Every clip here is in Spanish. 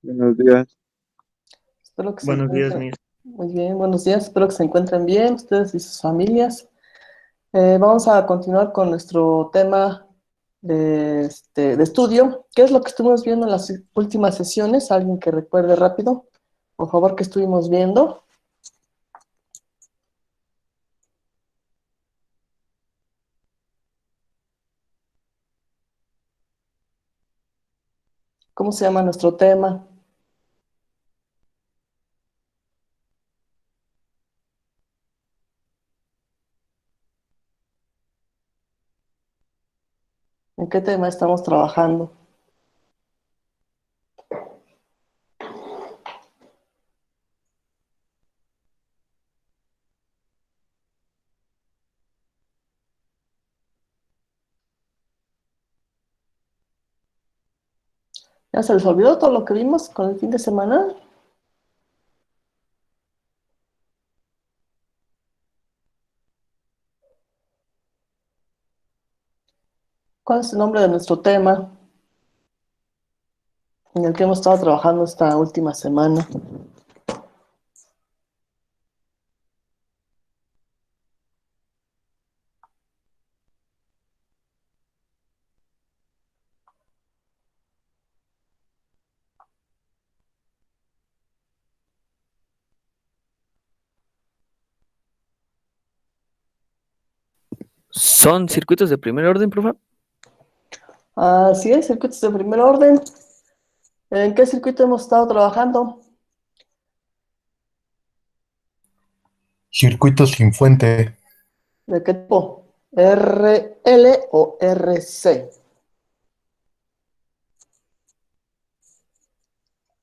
Buenos días. Espero que se Buenos días, encuentren Miss. muy bien. Buenos días, espero que se encuentren bien ustedes y sus familias. Vamos a continuar con nuestro tema de estudio. ¿Qué es lo que estuvimos viendo en las últimas sesiones? ¿Alguien que recuerde rápido? Por favor, ¿qué estuvimos viendo? ¿Cómo se llama nuestro tema? ¿En qué tema estamos trabajando? ¿Ya se les olvidó todo lo que vimos con el fin de semana? ¿Cuál es el nombre de nuestro tema en el que hemos estado trabajando esta última semana? ¿Son circuitos de primer orden, profe? Así es, circuitos de primer orden. ¿En qué circuito hemos estado trabajando? Circuito sin fuente. ¿De qué tipo? ¿RL o RC?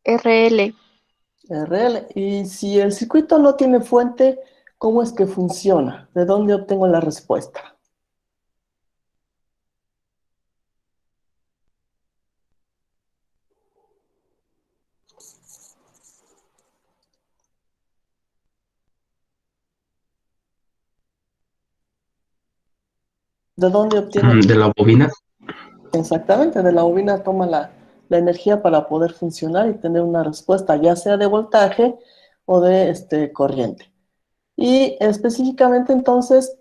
RL. RL. Y si el circuito no tiene fuente, ¿cómo es que funciona? ¿De dónde obtengo la respuesta? ¿De dónde obtiene? De la bobina. Exactamente, de la bobina toma la energía para poder funcionar y tener una respuesta, ya sea de voltaje o de corriente. Y específicamente entonces,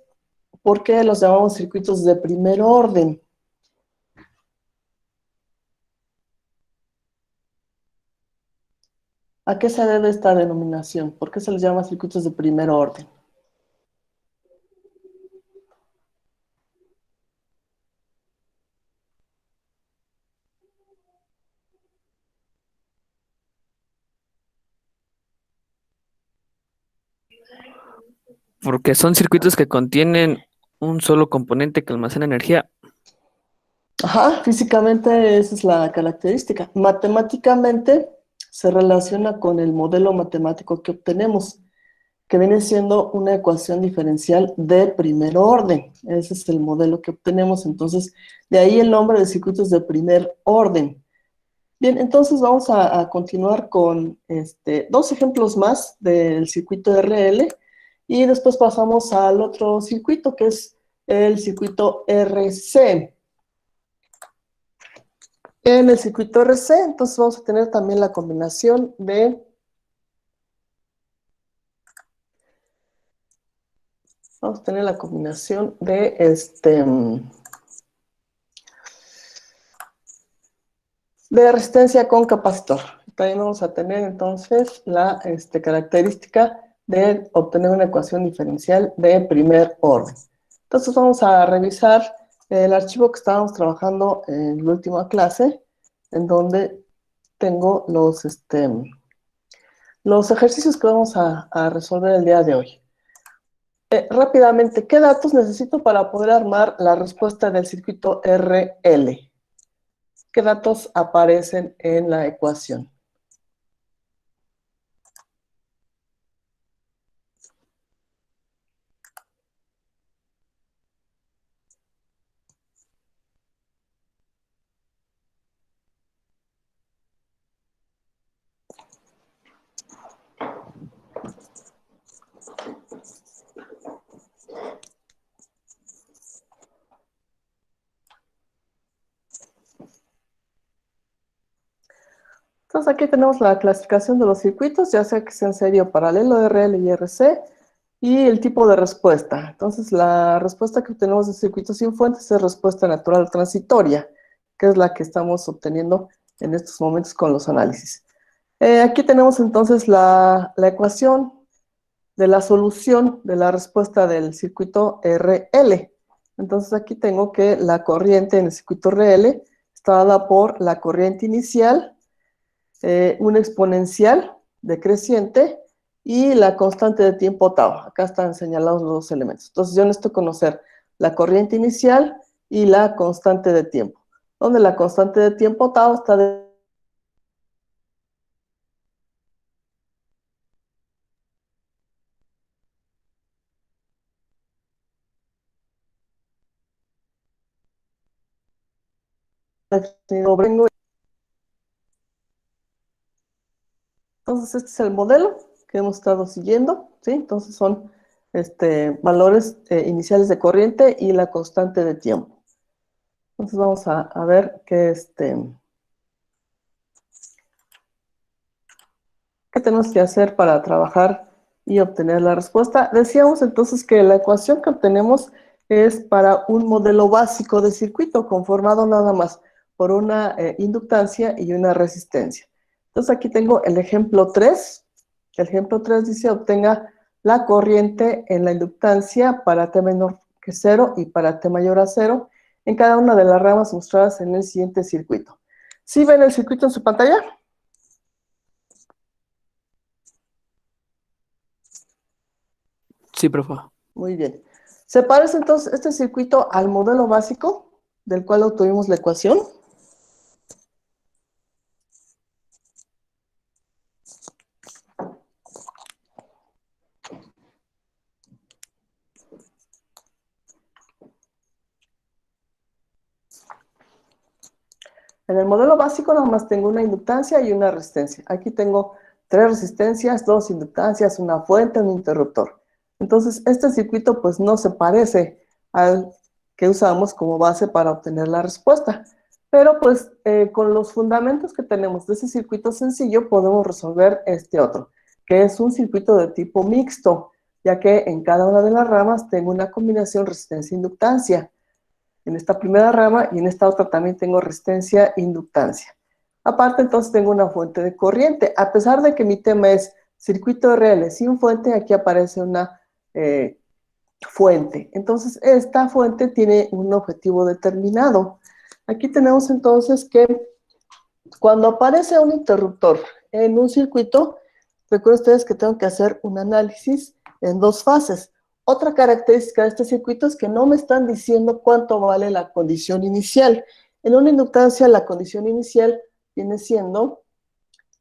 ¿por qué los llamamos circuitos de primer orden? ¿A qué se debe esta denominación? ¿Por qué se les llama circuitos de primer orden? Porque son circuitos que contienen un solo componente que almacena energía. Ajá, físicamente esa es la característica. Matemáticamente se relaciona con el modelo matemático que obtenemos, que viene siendo una ecuación diferencial de primer orden. Ese es el modelo que obtenemos. Entonces, de ahí el nombre de circuitos de primer orden. Bien, entonces vamos a continuar con dos ejemplos más del circuito RL y después pasamos al otro circuito que es el circuito RC. En el circuito RC, entonces vamos a tener también la combinación vamos a tener la combinación de resistencia con capacitor. También vamos a tener entonces la característica de obtener una ecuación diferencial de primer orden. Entonces vamos a revisar el archivo que estábamos trabajando en la última clase, en donde tengo los ejercicios que vamos a resolver el día de hoy. Rápidamente, ¿qué datos necesito para poder armar la respuesta del circuito RL? ¿Qué datos aparecen en la ecuación? Entonces aquí tenemos la clasificación de los circuitos, ya sea que sea en serie o paralelo, RL y RC, y el tipo de respuesta. Entonces la respuesta que obtenemos de circuitos sin fuentes es respuesta natural transitoria, que es la que estamos obteniendo en estos momentos con los análisis. Aquí tenemos entonces la ecuación de la solución de la respuesta del circuito RL. Entonces aquí tengo que la corriente en el circuito RL está dada por la corriente inicial, una exponencial decreciente y la constante de tiempo tau. Acá están señalados los dos elementos. Entonces yo necesito conocer la corriente inicial y la constante de tiempo, donde la constante de tiempo tau está Entonces, este es el modelo que hemos estado siguiendo, ¿sí? Entonces, son valores iniciales de corriente y la constante de tiempo. Entonces, vamos a ver qué tenemos que hacer para trabajar y obtener la respuesta. Decíamos entonces que la ecuación que obtenemos es para un modelo básico de circuito conformado nada más por una inductancia y una resistencia. Entonces aquí tengo el ejemplo 3. El ejemplo 3 dice obtenga la corriente en la inductancia para T menor que 0 y para T mayor a 0 en cada una de las ramas mostradas en el siguiente circuito. ¿Sí ven el circuito en su pantalla? Sí, profe. Muy bien. ¿Se parece entonces este circuito al modelo básico del cual obtuvimos la ecuación? En el modelo básico nada más tengo una inductancia y una resistencia. Aquí tengo 3 resistencias, 2 inductancias, una fuente, un interruptor. Entonces, este circuito pues no se parece al que usamos como base para obtener la respuesta. Pero pues con los fundamentos que tenemos de ese circuito sencillo podemos resolver este otro, que es un circuito de tipo mixto, ya que en cada una de las ramas tengo una combinación resistencia-inductancia. En esta primera rama y en esta otra también tengo resistencia e inductancia. Aparte, entonces tengo una fuente de corriente. A pesar de que mi tema es circuito RL sin fuente, aquí aparece una fuente. Entonces, esta fuente tiene un objetivo determinado. Aquí tenemos entonces que cuando aparece un interruptor en un circuito, recuerden ustedes que tengo que hacer un análisis en 2 fases. Otra característica de este circuito es que no me están diciendo cuánto vale la condición inicial. En una inductancia, la condición inicial viene siendo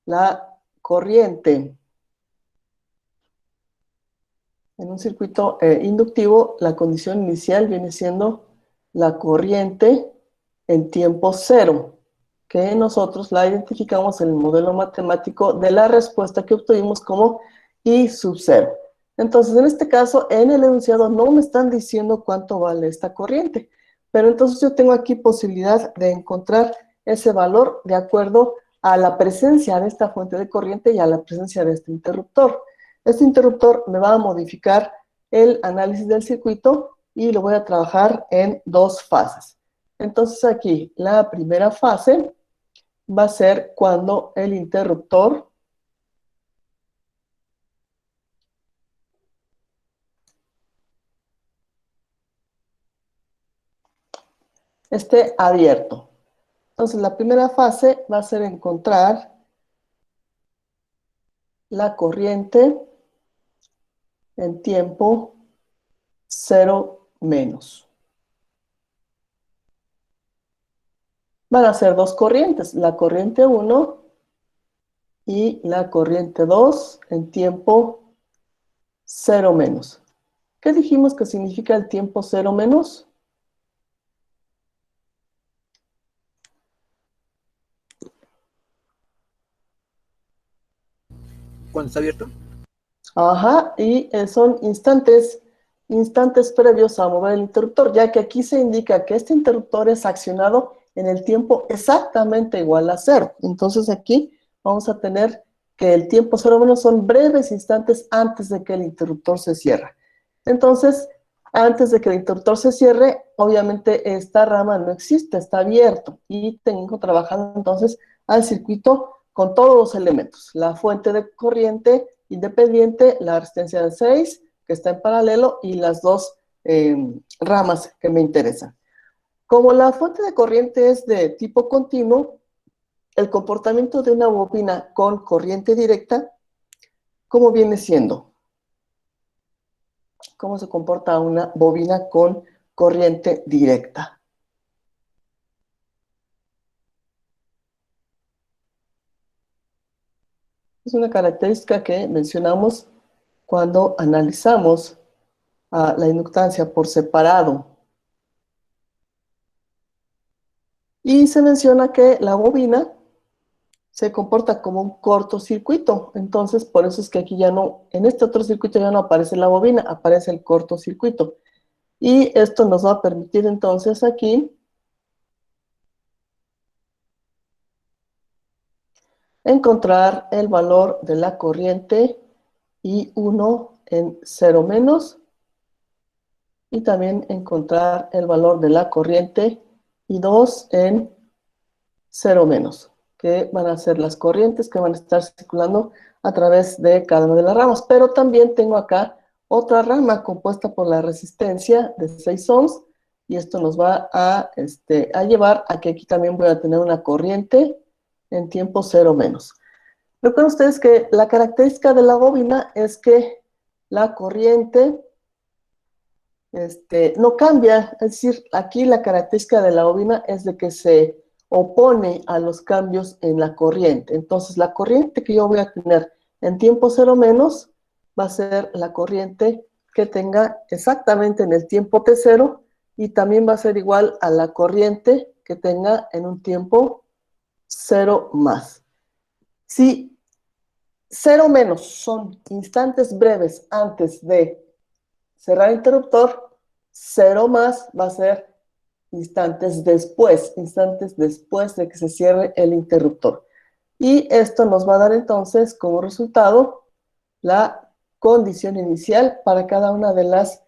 la corriente. En un circuito inductivo, la condición inicial viene siendo la corriente en tiempo cero, que nosotros la identificamos en el modelo matemático de la respuesta que obtuvimos como I sub 0. Entonces, en este caso, en el enunciado no me están diciendo cuánto vale esta corriente, pero entonces yo tengo aquí posibilidad de encontrar ese valor de acuerdo a la presencia de esta fuente de corriente y a la presencia de este interruptor. Este interruptor me va a modificar el análisis del circuito y lo voy a trabajar en 2 fases. Entonces aquí la primera fase va a ser cuando el interruptor esté abierto. Entonces la primera fase va a ser encontrar la corriente en tiempo 0 menos. Van a ser 2 corrientes, la corriente 1 y la corriente 2 en tiempo 0 menos. ¿Qué dijimos que significa el tiempo 0 menos? Cuando está abierto. Ajá, y son instantes previos a mover el interruptor, ya que aquí se indica que este interruptor es accionado en el tiempo exactamente igual a 0. Entonces aquí vamos a tener que el tiempo cero menos son breves instantes antes de que el interruptor se cierre. Entonces, antes de que el interruptor se cierre, obviamente esta rama no existe, está abierto y tengo trabajando entonces al circuito con todos los elementos. La fuente de corriente independiente, la resistencia de 6, que está en paralelo, y las dos ramas que me interesan. Como la fuente de corriente es de tipo continuo, el comportamiento de una bobina con corriente directa, ¿cómo viene siendo? ¿Cómo se comporta una bobina con corriente directa? Es una característica que mencionamos cuando analizamos la inductancia por separado. Y se menciona que la bobina se comporta como un cortocircuito. Entonces, por eso es que aquí ya no, en este otro circuito ya no aparece la bobina, aparece el cortocircuito. Y esto nos va a permitir entonces aquí encontrar el valor de la corriente I1 en 0 menos y también encontrar el valor de la corriente I2 en 0 menos, que van a ser las corrientes que van a estar circulando a través de cada una de las ramas. Pero también tengo acá otra rama compuesta por la resistencia de 6 ohms, y esto nos va a llevar a que aquí también voy a tener una corriente en tiempo 0 menos. Recuerden ustedes que la característica de la bobina es que la corriente no cambia, es decir, aquí la característica de la bobina es de que se opone a los cambios en la corriente. Entonces, la corriente que yo voy a tener en tiempo 0 menos va a ser la corriente que tenga exactamente en el tiempo t0 y también va a ser igual a la corriente que tenga en un tiempo 0 más. Si 0 menos son instantes breves antes de cerrar el interruptor, 0 más va a ser instantes después de que se cierre el interruptor. Y esto nos va a dar entonces como resultado la condición inicial para cada una de las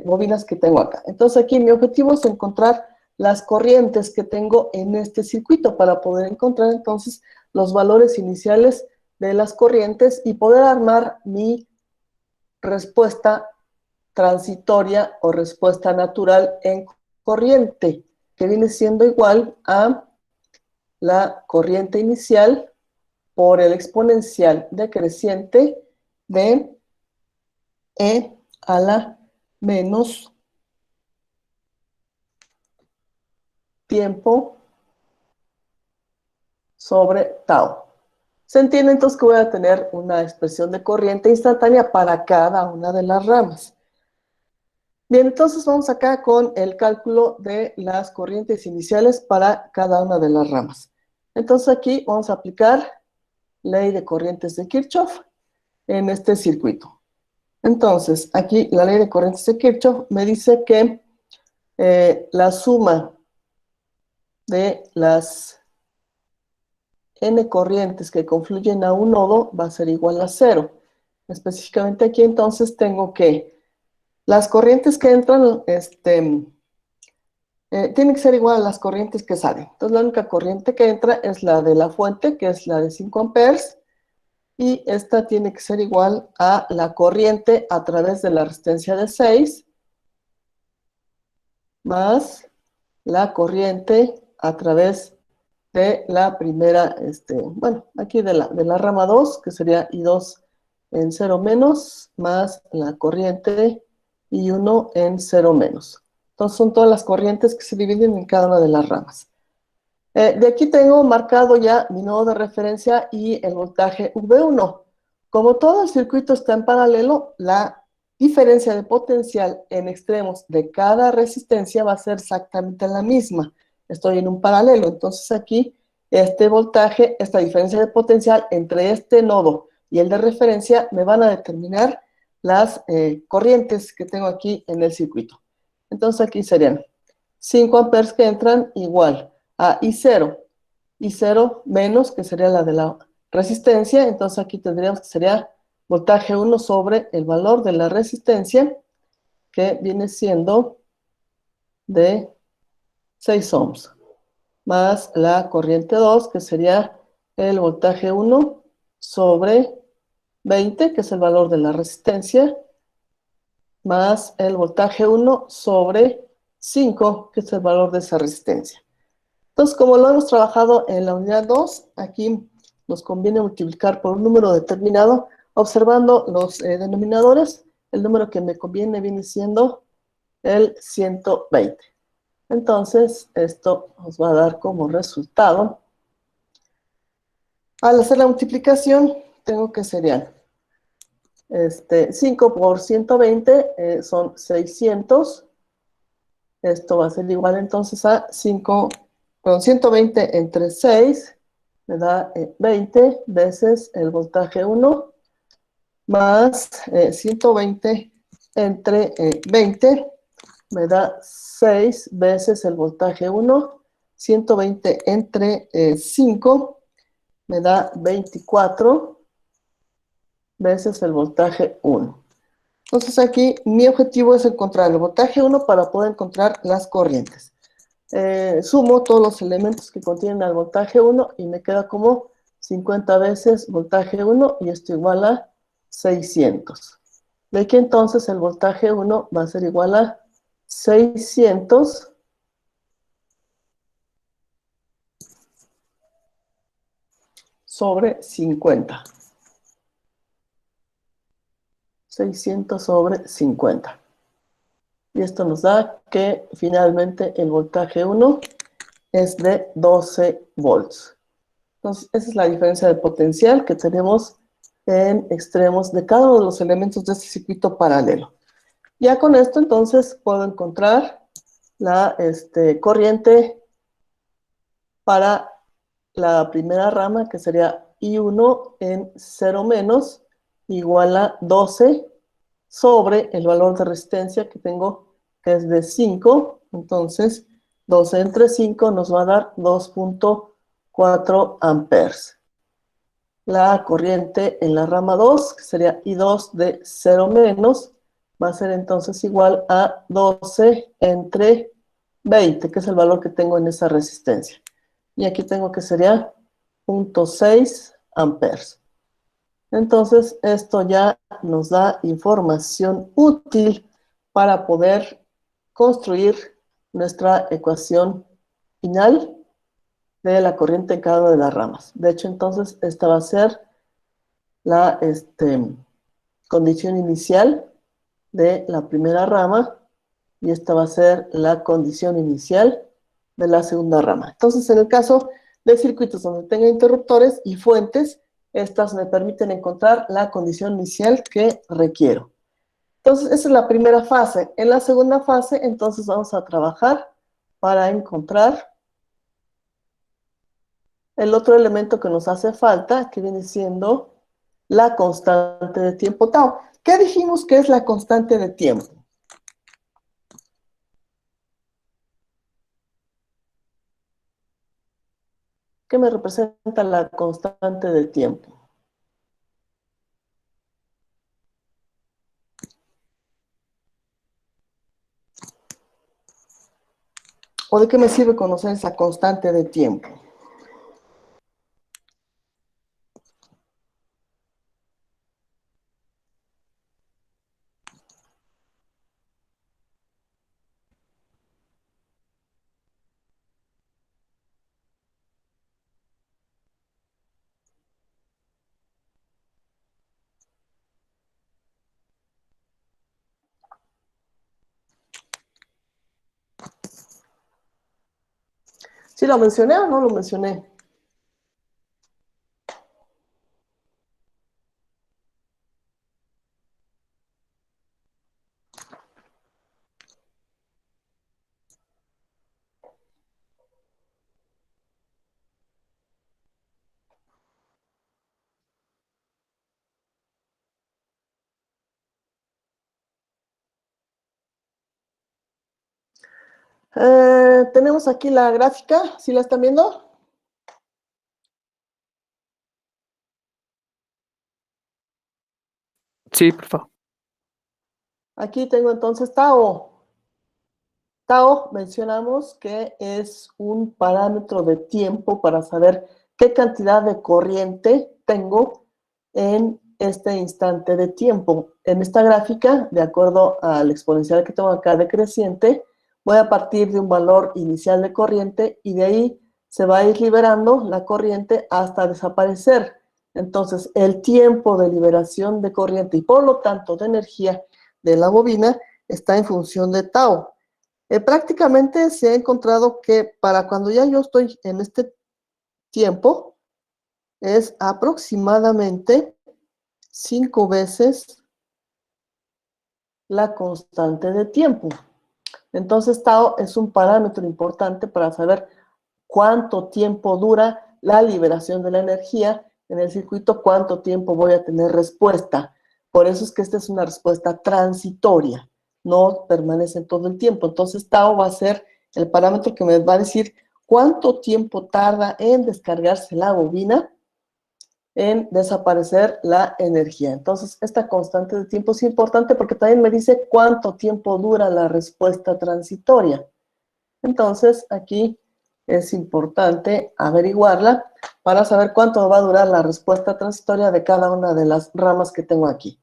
bobinas que tengo acá. Entonces aquí mi objetivo es encontrar las corrientes que tengo en este circuito para poder encontrar entonces los valores iniciales de las corrientes y poder armar mi respuesta transitoria o respuesta natural en corriente, que viene siendo igual a la corriente inicial por el exponencial decreciente de E a la menos tiempo sobre tau. Se entiende entonces que voy a tener una expresión de corriente instantánea para cada una de las ramas. Bien, entonces vamos acá con el cálculo de las corrientes iniciales para cada una de las ramas. Entonces aquí vamos a aplicar ley de corrientes de Kirchhoff en este circuito. Entonces, aquí la ley de corrientes de Kirchhoff me dice que la suma de las n corrientes que confluyen a un nodo va a ser igual a 0. Específicamente aquí entonces tengo que las corrientes que entran tienen que ser igual a las corrientes que salen. Entonces la única corriente que entra es la de la fuente, que es la de 5 amperes, y esta tiene que ser igual a la corriente a través de la resistencia de 6 más la corriente a través de la primera, bueno, aquí de la rama 2, que sería I2 en 0 menos, más la corriente I1 en 0 menos. Entonces son todas las corrientes que se dividen en cada una de las ramas. De aquí tengo marcado ya mi nodo de referencia y el voltaje V1. Como todo el circuito está en paralelo, la diferencia de potencial en extremos de cada resistencia va a ser exactamente la misma. Estoy en un paralelo, entonces aquí este voltaje, esta diferencia de potencial entre este nodo y el de referencia me van a determinar las corrientes que tengo aquí en el circuito. Entonces aquí serían 5 amperes que entran igual a I0 menos, que sería la de la resistencia, entonces aquí tendríamos que sería voltaje 1 sobre el valor de la resistencia, que viene siendo de 6 ohms, más la corriente 2, que sería el voltaje 1 sobre 20, que es el valor de la resistencia, más el voltaje 1 sobre 5, que es el valor de esa resistencia. Entonces, como lo hemos trabajado en la unidad 2, aquí nos conviene multiplicar por un número determinado, observando los denominadores. El número que me conviene viene siendo el 120. Entonces, esto nos va a dar como resultado. Al hacer la multiplicación, tengo que serían 5 por 120 son 600. Esto va a ser igual entonces a 5, con 120 entre 6, me da 20 veces el voltaje 1, más 120 entre 20, me da 6 veces el voltaje 1, 120 entre 5, me da 24 veces el voltaje 1. Entonces aquí mi objetivo es encontrar el voltaje 1 para poder encontrar las corrientes. Sumo todos los elementos que contienen al voltaje 1 y me queda como 50 veces voltaje 1 y esto igual a 600. De aquí entonces el voltaje 1 va a ser igual a 600 sobre 50. 600 sobre 50. Y esto nos da que finalmente el voltaje 1 es de 12 volts. Entonces, esa es la diferencia de potencial que tenemos en extremos de cada uno de los elementos de este circuito paralelo. Ya con esto, entonces, puedo encontrar la corriente para la primera rama, que sería I1 en 0 menos, igual a 12 sobre el valor de resistencia que tengo, que es de 5. Entonces, 12 entre 5 nos va a dar 2.4 amperes. La corriente en la rama 2, que sería I2 de 0 menos, va a ser entonces igual a 12 entre 20, que es el valor que tengo en esa resistencia. Y aquí tengo que sería 0.6 amperes. Entonces, esto ya nos da información útil para poder construir nuestra ecuación final de la corriente en cada una de las ramas. De hecho, entonces, esta va a ser la condición inicial de la primera rama y esta va a ser la condición inicial de la segunda rama. Entonces, en el caso de circuitos donde tenga interruptores y fuentes, estas me permiten encontrar la condición inicial que requiero. Entonces, esa es la primera fase. En la segunda fase, entonces vamos a trabajar para encontrar el otro elemento que nos hace falta, que viene siendo la constante de tiempo tau. ¿Qué dijimos que es la constante de tiempo? ¿Qué me representa la constante de tiempo? ¿O de qué me sirve conocer esa constante de tiempo? ¿Sí lo mencioné o no lo mencioné? Tenemos aquí la gráfica, ¿sí la están viendo? Sí, por favor. Aquí tengo entonces tau. Tau mencionamos que es un parámetro de tiempo para saber qué cantidad de corriente tengo en este instante de tiempo. En esta gráfica, de acuerdo al exponencial que tengo acá decreciente, voy a partir de un valor inicial de corriente y de ahí se va a ir liberando la corriente hasta desaparecer. Entonces, el tiempo de liberación de corriente y por lo tanto de energía de la bobina está en función de tau. Prácticamente se ha encontrado que para cuando ya yo estoy en este tiempo es aproximadamente 5 veces la constante de tiempo. Entonces, tau es un parámetro importante para saber cuánto tiempo dura la liberación de la energía en el circuito, cuánto tiempo voy a tener respuesta. Por eso es que esta es una respuesta transitoria, no permanece todo el tiempo. Entonces, tau va a ser el parámetro que me va a decir cuánto tiempo tarda en descargarse la bobina, en desaparecer la energía. Entonces, esta constante de tiempo es importante porque también me dice cuánto tiempo dura la respuesta transitoria. Entonces, aquí es importante averiguarla para saber cuánto va a durar la respuesta transitoria de cada una de las ramas que tengo aquí.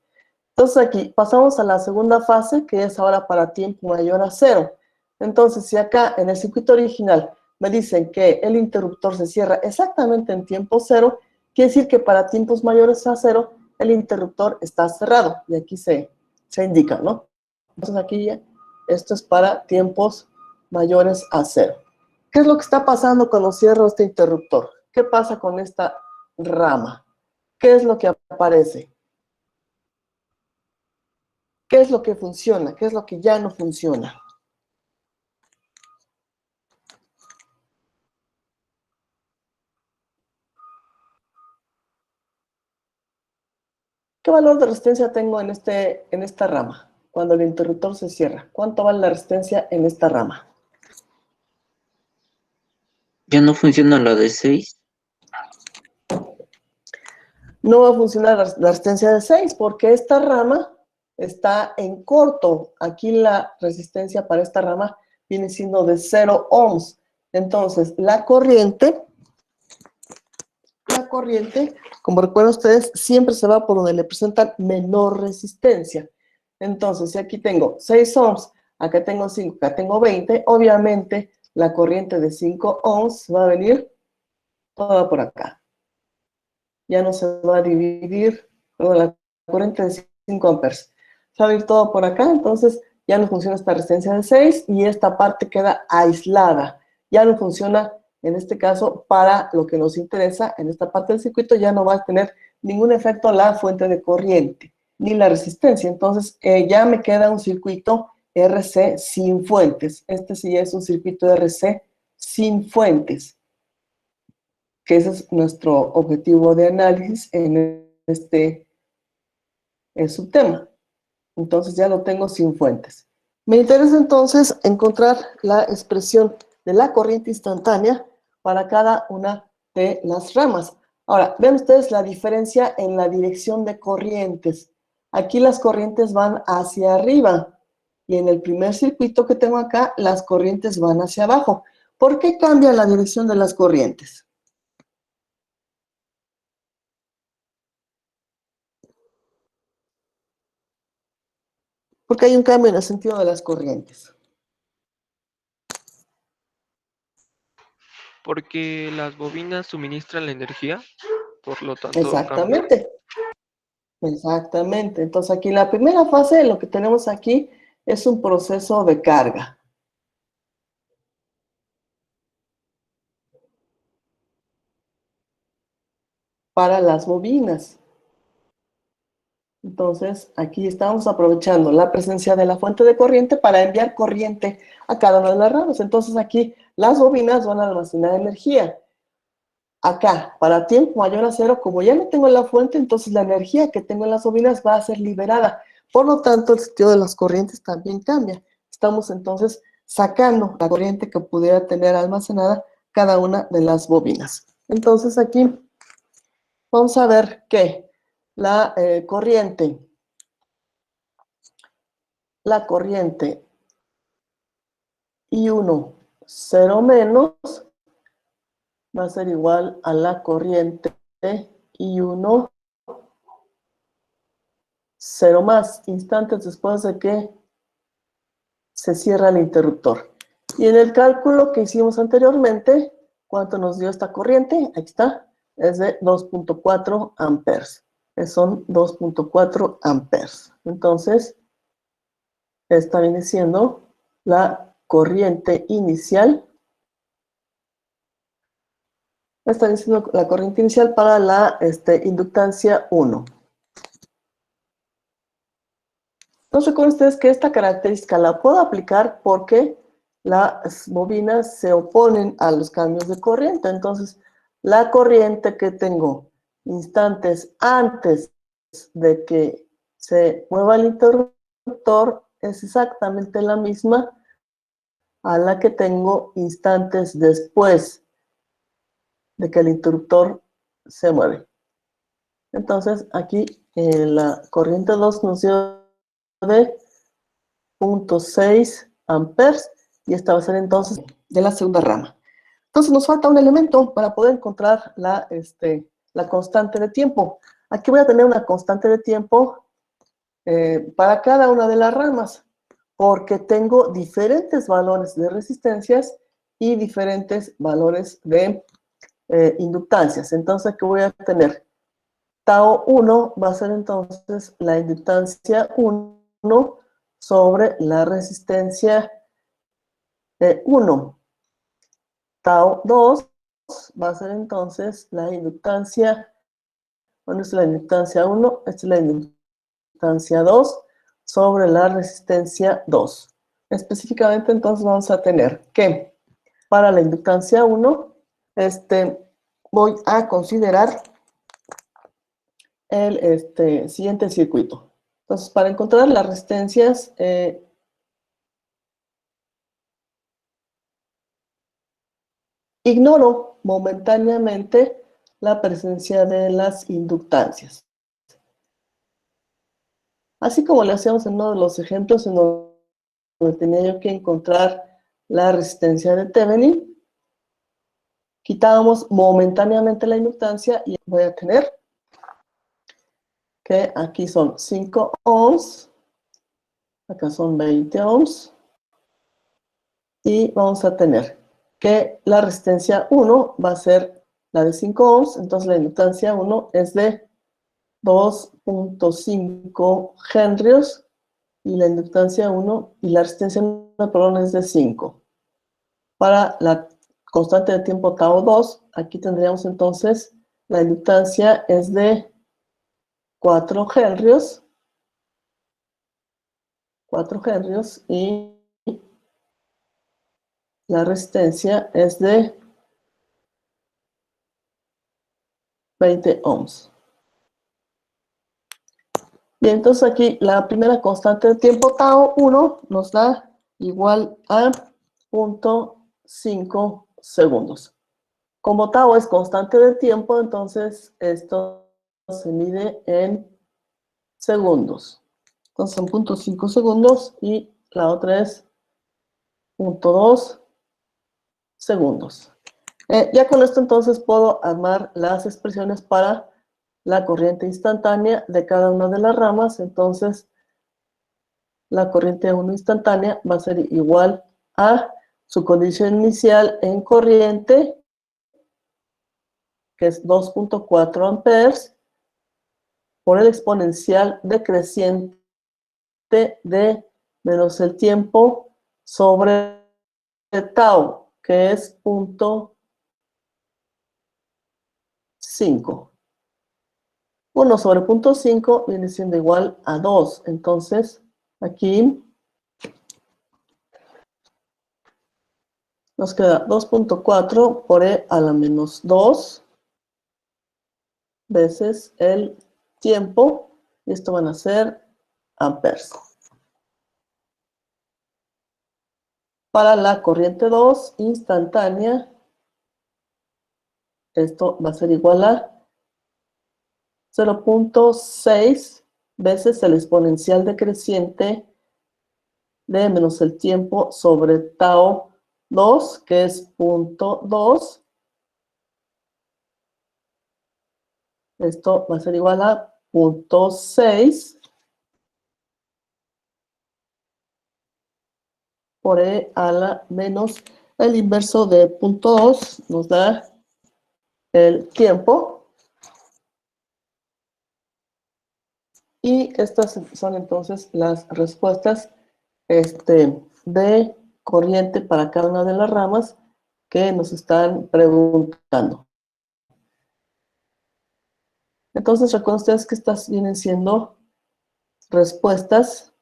Entonces, aquí pasamos a la segunda fase, que es ahora para tiempo mayor a cero. Entonces, si acá en el circuito original me dicen que el interruptor se cierra exactamente en tiempo cero, quiere decir que para tiempos mayores a cero, el interruptor está cerrado. Y aquí se indica, ¿no? Entonces, aquí ya, esto es para tiempos mayores a cero. ¿Qué es lo que está pasando cuando cierro este interruptor? ¿Qué pasa con esta rama? ¿Qué es lo que aparece? ¿Qué es lo que funciona? ¿Qué es lo que ya no funciona? ¿Qué valor de resistencia tengo en esta rama? Cuando el interruptor se cierra. ¿Cuánto vale la resistencia en esta rama? Ya no funciona la de 6. No va a funcionar la resistencia de 6 porque esta rama está en corto. Aquí la resistencia para esta rama viene siendo de 0 ohms. Entonces, la corriente, como recuerdan ustedes, siempre se va por donde le presentan menor resistencia. Entonces, si aquí tengo 6 ohms, acá tengo 5, acá tengo 20, obviamente la corriente de 5 ohms va a venir toda por acá. Ya no se va a dividir, perdón, la corriente de 5 amperes. Se va a ir todo por acá, entonces ya no funciona esta resistencia de 6 y esta parte queda aislada. Ya no funciona, en este caso, para lo que nos interesa, en esta parte del circuito ya no va a tener ningún efecto la fuente de corriente, ni la resistencia. Entonces ya me queda un circuito RC sin fuentes. Este sí es un circuito RC sin fuentes, que ese es nuestro objetivo de análisis en este subtema. Entonces ya lo tengo sin fuentes. Me interesa entonces encontrar la expresión de la corriente instantánea para cada una de las ramas. Ahora, vean ustedes la diferencia en la dirección de corrientes. Aquí las corrientes van hacia arriba y en el primer circuito que tengo acá, las corrientes van hacia abajo. ¿Por qué cambia la dirección de las corrientes? Porque hay un cambio en el sentido de las corrientes. Porque las bobinas suministran la energía, por lo tanto cambia. Exactamente, exactamente. Entonces aquí la primera fase, lo que tenemos aquí es un proceso de carga. Para las bobinas. Entonces, aquí estamos aprovechando la presencia de la fuente de corriente para enviar corriente a cada una de las ramas. Entonces, aquí las bobinas van a almacenar energía. Acá, para tiempo mayor a cero, como ya no tengo la fuente, entonces la energía que tengo en las bobinas va a ser liberada. Por lo tanto, el sentido de las corrientes también cambia. Estamos entonces sacando la corriente que pudiera tener almacenada cada una de las bobinas. Entonces, aquí vamos a ver que la corriente la corriente I1 0 menos va a ser igual a la corriente I1 0 más, instantes después de que se cierra el interruptor. Y en el cálculo que hicimos anteriormente, ¿cuánto nos dio esta corriente? Aquí está, es de 2.4 amperes. Son 2.4 amperes. Entonces, esta viene siendo la corriente inicial. Esta viene siendo la corriente inicial para la inductancia 1. Entonces recuerden ustedes que esta característica la puedo aplicar porque las bobinas se oponen a los cambios de corriente. Entonces, la corriente que tengo instantes antes de que se mueva el interruptor es exactamente la misma a la que tengo instantes después de que el interruptor se mueve. Entonces, aquí la corriente 2 nos dio de 0.6 amperes y esta va a ser entonces de la segunda rama. Entonces nos falta un elemento para poder encontrar la constante de tiempo. Aquí voy a tener una constante de tiempo para cada una de las ramas, porque tengo diferentes valores de resistencias y diferentes valores de inductancias. Entonces, ¿qué voy a tener? Tau 1 va a ser entonces la inductancia 1 sobre la resistencia 1. Tau 2 va a ser entonces la inductancia, bueno, esta es la inductancia 1, esta es la inductancia 2 sobre la resistencia 2. Específicamente entonces vamos a tener que para la inductancia 1, voy a considerar el siguiente circuito. Entonces, para encontrar las resistencias, ignoro momentáneamente la presencia de las inductancias. Así como lo hacíamos en uno de los ejemplos en donde tenía yo que encontrar la resistencia de Thevenin, quitábamos momentáneamente la inductancia y voy a tener que aquí son 5 ohms, acá son 20 ohms, y vamos a tener que la resistencia 1 va a ser la de 5 ohms, entonces la inductancia 1 es de 2.5 henrios, y la inductancia 1 y la resistencia 1, perdón, es de 5. Para la constante de tiempo tau 2, aquí tendríamos entonces la inductancia es de 4 henrios, y la resistencia es de 20 ohms. Bien, entonces aquí la primera constante de tiempo tau 1 nos da igual a 0.5 segundos. Como tau es constante de tiempo, entonces esto se mide en segundos. Entonces son 0.5 segundos y la otra es 0.2 segundos. Ya con esto entonces puedo armar las expresiones para la corriente instantánea de cada una de las ramas. Entonces la corriente 1 instantánea va a ser igual a su condición inicial en corriente, que es 2.4 amperes, por el exponencial decreciente de menos el tiempo sobre tau, que es 0.5. 1 sobre 0.5 viene siendo igual a 2. Entonces, aquí nos queda 2.4 por e a la menos 2 veces el tiempo. Y esto van a ser amperes. Para la corriente 2 instantánea, esto va a ser igual a 0.6 veces el exponencial decreciente de menos el tiempo sobre tau 2, que es 0.2. Esto va a ser igual a 0.6 por e a la menos el inverso de 0.2 nos da el tiempo. Y estas son entonces las respuestas de corriente para cada una de las ramas que nos están preguntando. Entonces, recuerden ustedes que estas vienen siendo respuestas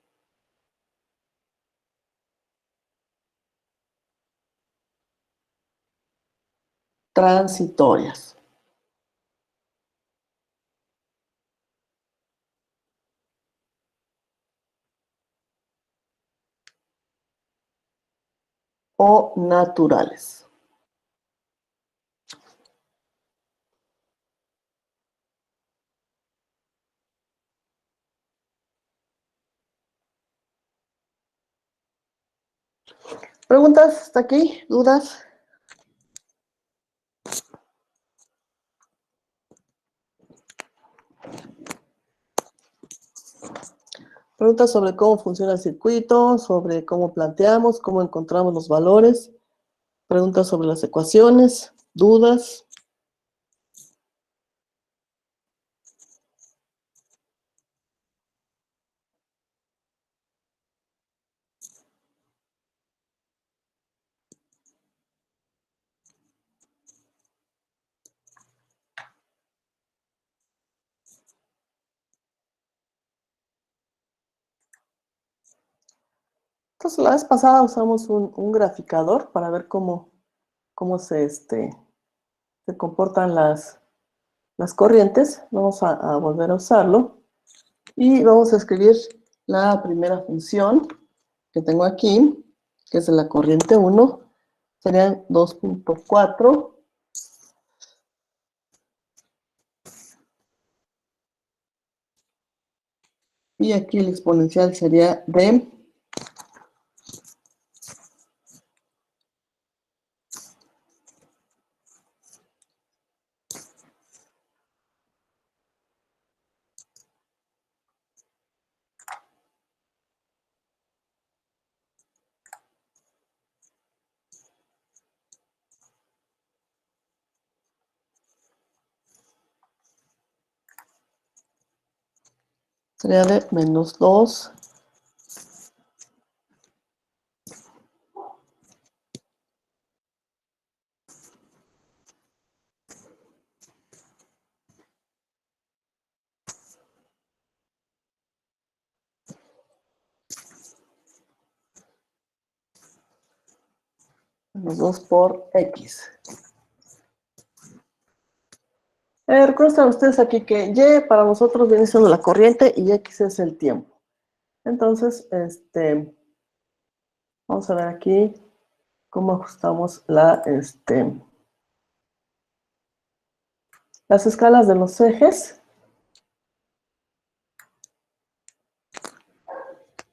transitorias. O naturales. ¿Preguntas hasta aquí? ¿Dudas? Preguntas sobre cómo funciona el circuito, sobre cómo planteamos, cómo encontramos los valores. Preguntas sobre las ecuaciones, dudas. Entonces, la vez pasada usamos un graficador para ver cómo se comportan las corrientes. Vamos a volver a usarlo. Y vamos a escribir la primera función que tengo aquí, que es de la corriente 1. Serían 2.4. Y aquí el exponencial sería de sería de menos 2 menos 2 por X. Recuerden ustedes aquí que Y para nosotros viene siendo la corriente y X es el tiempo. Entonces, vamos a ver aquí cómo ajustamos las escalas de los ejes.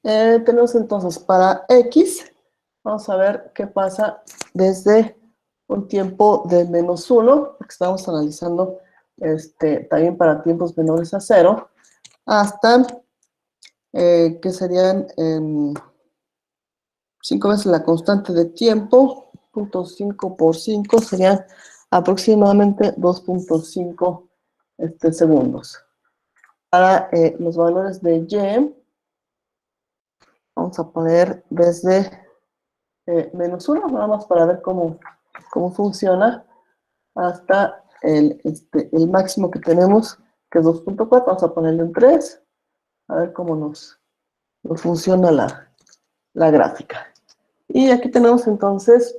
Tenemos entonces para X, vamos a ver qué pasa desde un tiempo de menos 1, porque estamos analizando también para tiempos menores a 0, hasta que serían 5 veces la constante de tiempo, 0.5 por 5, serían aproximadamente 2.5 segundos. Para los valores de Y, vamos a poner desde menos 1, nada más para ver cómo funciona, hasta el máximo que tenemos, que es 2.4, vamos a ponerle un 3, a ver cómo nos funciona la gráfica. Y aquí tenemos entonces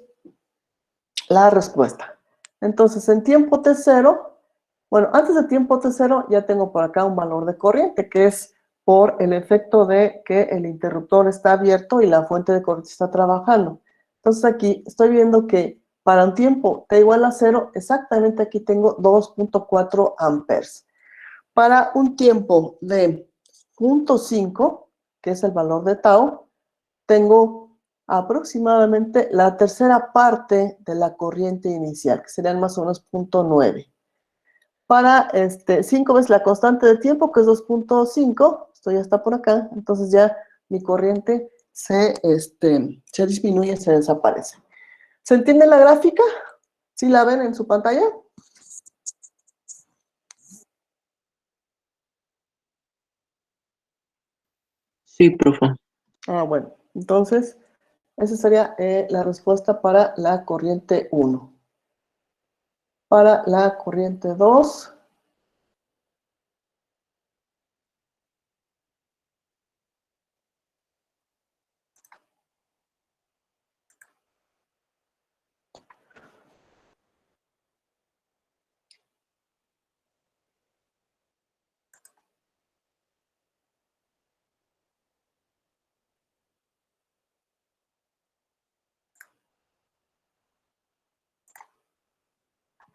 la respuesta. Entonces, en tiempo t0, bueno, antes de tiempo t0 ya tengo por acá un valor de corriente, que es por el efecto de que el interruptor está abierto y la fuente de corriente está trabajando. Entonces aquí estoy viendo que para un tiempo t igual a 0, exactamente aquí tengo 2.4 amperes. Para un tiempo de 0.5, que es el valor de tau, tengo aproximadamente la tercera parte de la corriente inicial, que serían más o menos 0.9. Para 5 veces la constante de tiempo, que es 2.5, esto ya está por acá, entonces ya mi corriente se disminuye, se desaparece. ¿Se entiende la gráfica? ¿Sí la ven en su pantalla? Sí, profe. Bueno, entonces esa sería la respuesta para la corriente 1. Para la corriente 2,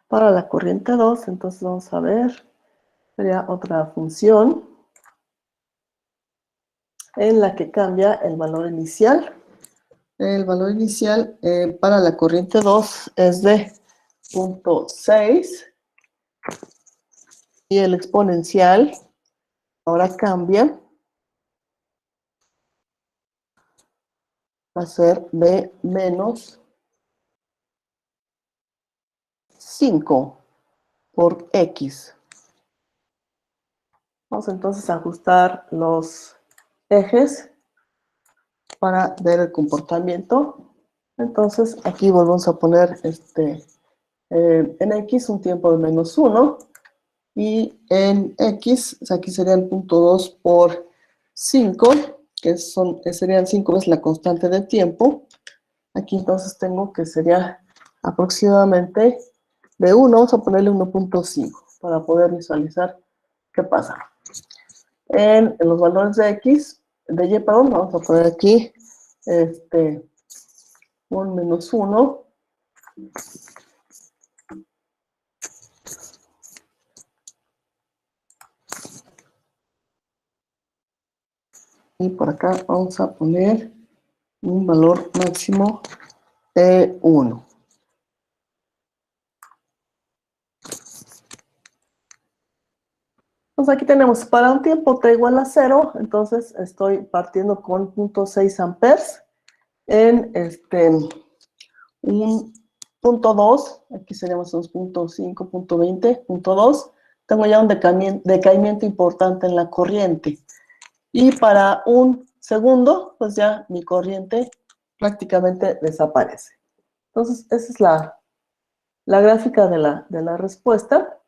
para la corriente 2, entonces vamos a ver, sería otra función en la que cambia el valor inicial. El valor inicial para la corriente 2 es de 0.6 y el exponencial ahora cambia, va a ser de menos 5 por x. Vamos entonces a ajustar los ejes para ver el comportamiento. Entonces aquí volvemos a poner en x un tiempo de menos 1 y en x, o sea, aquí serían 0.2 por 5, serían 5 veces la constante de tiempo. Aquí entonces tengo que sería aproximadamente de 1, vamos a ponerle 1.5 para poder visualizar qué pasa. En los valores de x, de y, perdón, vamos a poner aquí un menos 1. Y por acá vamos a poner un valor máximo de 1. Entonces aquí tenemos para un tiempo t igual a 0, entonces estoy partiendo con 0.6 amperes en un 0.2, aquí seríamos unos 0.5, 0.20, 0.2, tengo ya un decaimiento importante en la corriente. Y para un segundo, pues ya mi corriente prácticamente desaparece. Entonces, esa es la gráfica de la respuesta.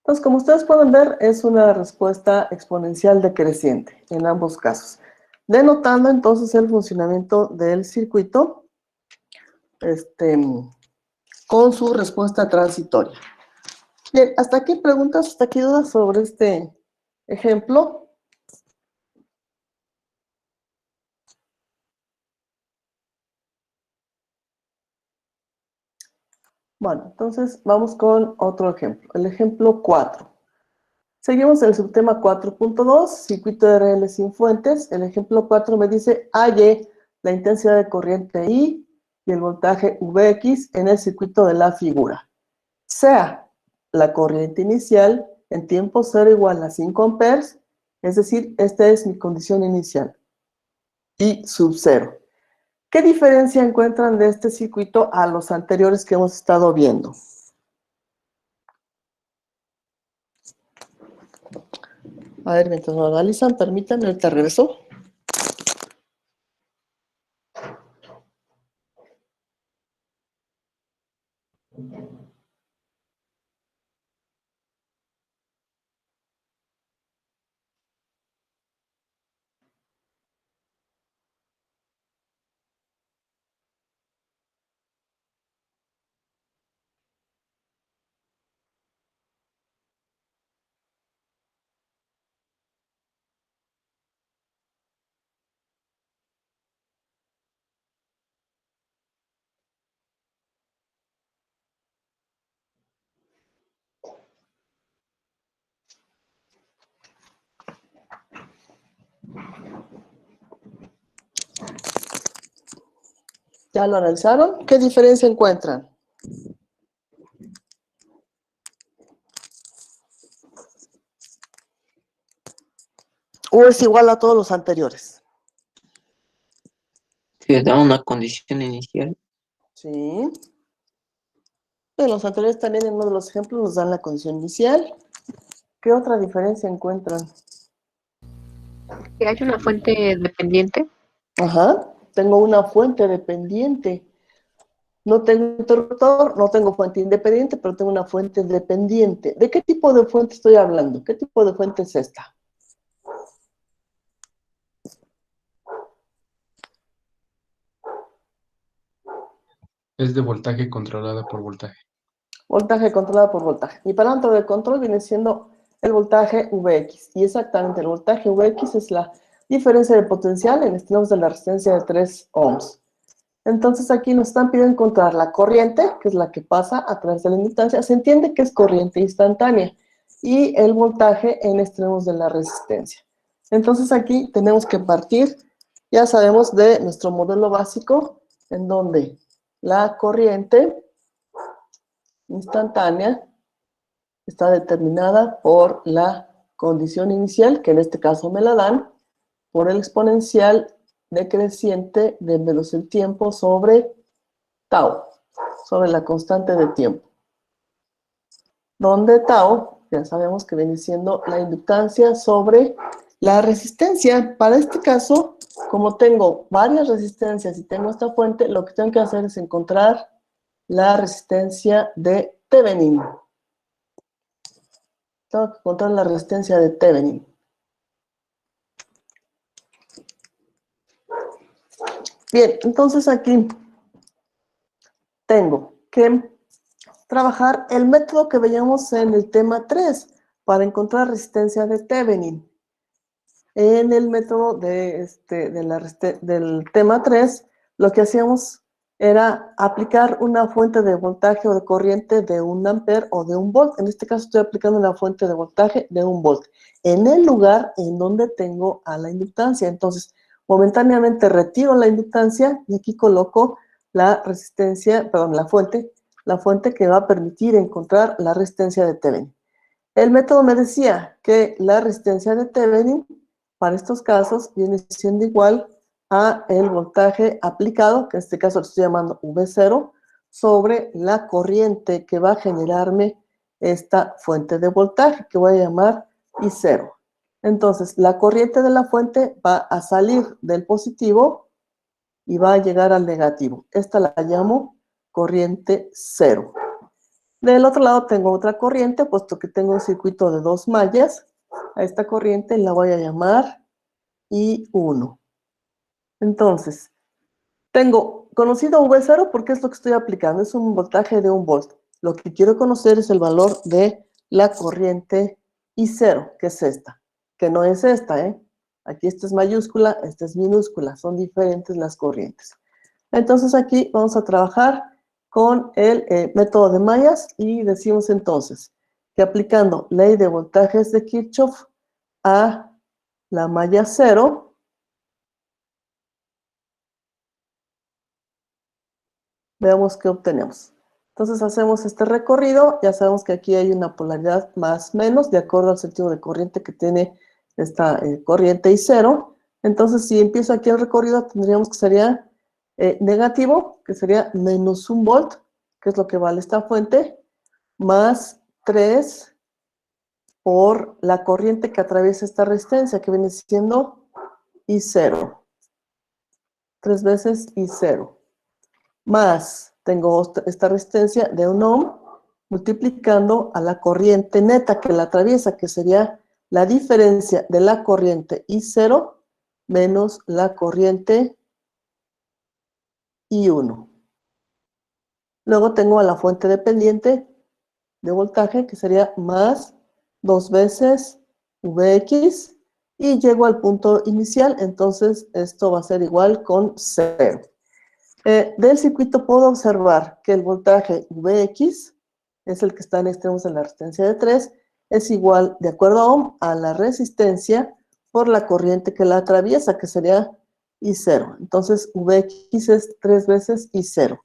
Entonces, como ustedes pueden ver, es una respuesta exponencial decreciente en ambos casos, denotando entonces el funcionamiento del circuito con su respuesta transitoria. Bien, ¿hasta aquí preguntas, hasta aquí dudas sobre este ejemplo? Bueno, entonces vamos con otro ejemplo, el ejemplo 4. Seguimos el subtema 4.2, circuito de RL sin fuentes. El ejemplo 4 me dice, halle la intensidad de corriente I y el voltaje Vx en el circuito de la figura. Sea la corriente inicial en tiempo 0 igual a 5 amperes, es decir, esta es mi condición inicial, I sub 0. ¿Qué diferencia encuentran de este circuito a los anteriores que hemos estado viendo? A ver, mientras lo analizan, permítanme, ahorita regreso. ¿Ya lo analizaron? ¿Qué diferencia encuentran? ¿O es igual a todos los anteriores? Si da una condición inicial, Sí. En los anteriores también en uno de los ejemplos nos dan la condición inicial. ¿Qué otra diferencia encuentran? Que hay una fuente dependiente. Ajá, tengo una fuente dependiente. No tengo interruptor, no tengo fuente independiente, pero tengo una fuente dependiente. ¿De qué tipo de fuente estoy hablando? ¿Qué tipo de fuente es esta? Es de voltaje controlada por voltaje. Voltaje controlado por voltaje. Mi parámetro de control viene siendo el voltaje Vx. Y exactamente el voltaje Vx es la diferencia de potencial en extremos de la resistencia de 3 ohms. Entonces aquí nos están pidiendo encontrar la corriente, que es la que pasa a través de la inductancia. Se entiende que es corriente instantánea. Y el voltaje en extremos de la resistencia. Entonces aquí tenemos que partir, ya sabemos, de nuestro modelo básico, en donde la corriente instantánea está determinada por la condición inicial, que en este caso me la dan, por el exponencial decreciente de menos el tiempo sobre tau, sobre la constante de tiempo. Donde tau, ya sabemos que viene siendo la inductancia sobre la resistencia. Para este caso, como tengo varias resistencias y tengo esta fuente, lo que tengo que hacer es encontrar la resistencia de Thevenin. Tengo que encontrar la resistencia de Thevenin. Bien, entonces aquí tengo que trabajar el método que veíamos en el tema 3 para encontrar resistencia de Thevenin. En el método del tema 3, lo que hacíamos era aplicar una fuente de voltaje o de corriente de 1 ampere o de 1 volt. En este caso estoy aplicando una fuente de voltaje de 1 volt en el lugar en donde tengo a la inductancia. Entonces, momentáneamente retiro la inductancia y aquí coloco la resistencia, perdón, la fuente que va a permitir encontrar la resistencia de Thevenin. El método me decía que la resistencia de Thevenin para estos casos viene siendo igual a el voltaje aplicado, que en este caso lo estoy llamando V0, sobre la corriente que va a generarme esta fuente de voltaje, que voy a llamar I0. Entonces, la corriente de la fuente va a salir del positivo y va a llegar al negativo. Esta la llamo corriente 0. Del otro lado tengo otra corriente, puesto que tengo un circuito de 2 mallas. A esta corriente la voy a llamar I1. Entonces, tengo conocido V0 porque es lo que estoy aplicando, es un voltaje de 1 volt. Lo que quiero conocer es el valor de la corriente I0, que es esta, que no es esta, ¿eh? Aquí esta es mayúscula, esta es minúscula, son diferentes las corrientes. Entonces aquí vamos a trabajar con el método de mallas y decimos entonces que aplicando ley de voltajes de Kirchhoff a la malla 0, veamos qué obtenemos. Entonces hacemos este recorrido, ya sabemos que aquí hay una polaridad más menos, de acuerdo al sentido de corriente que tiene esta corriente I0. Entonces si empiezo aquí el recorrido, tendríamos que sería negativo, que sería menos 1 volt, que es lo que vale esta fuente, más 3 por la corriente que atraviesa esta resistencia, que viene siendo I0. 3 veces I0. Más, tengo esta resistencia de 1 ohm, multiplicando a la corriente neta que la atraviesa, que sería la diferencia de la corriente I0 menos la corriente I1. Luego tengo a la fuente dependiente de voltaje, que sería más 2 veces Vx, y llego al punto inicial, entonces esto va a ser igual con 0. Del circuito puedo observar que el voltaje Vx es el que está en extremos de la resistencia de 3, es igual, de acuerdo a Ohm, a la resistencia por la corriente que la atraviesa, que sería I0. Entonces, Vx es 3 veces I0.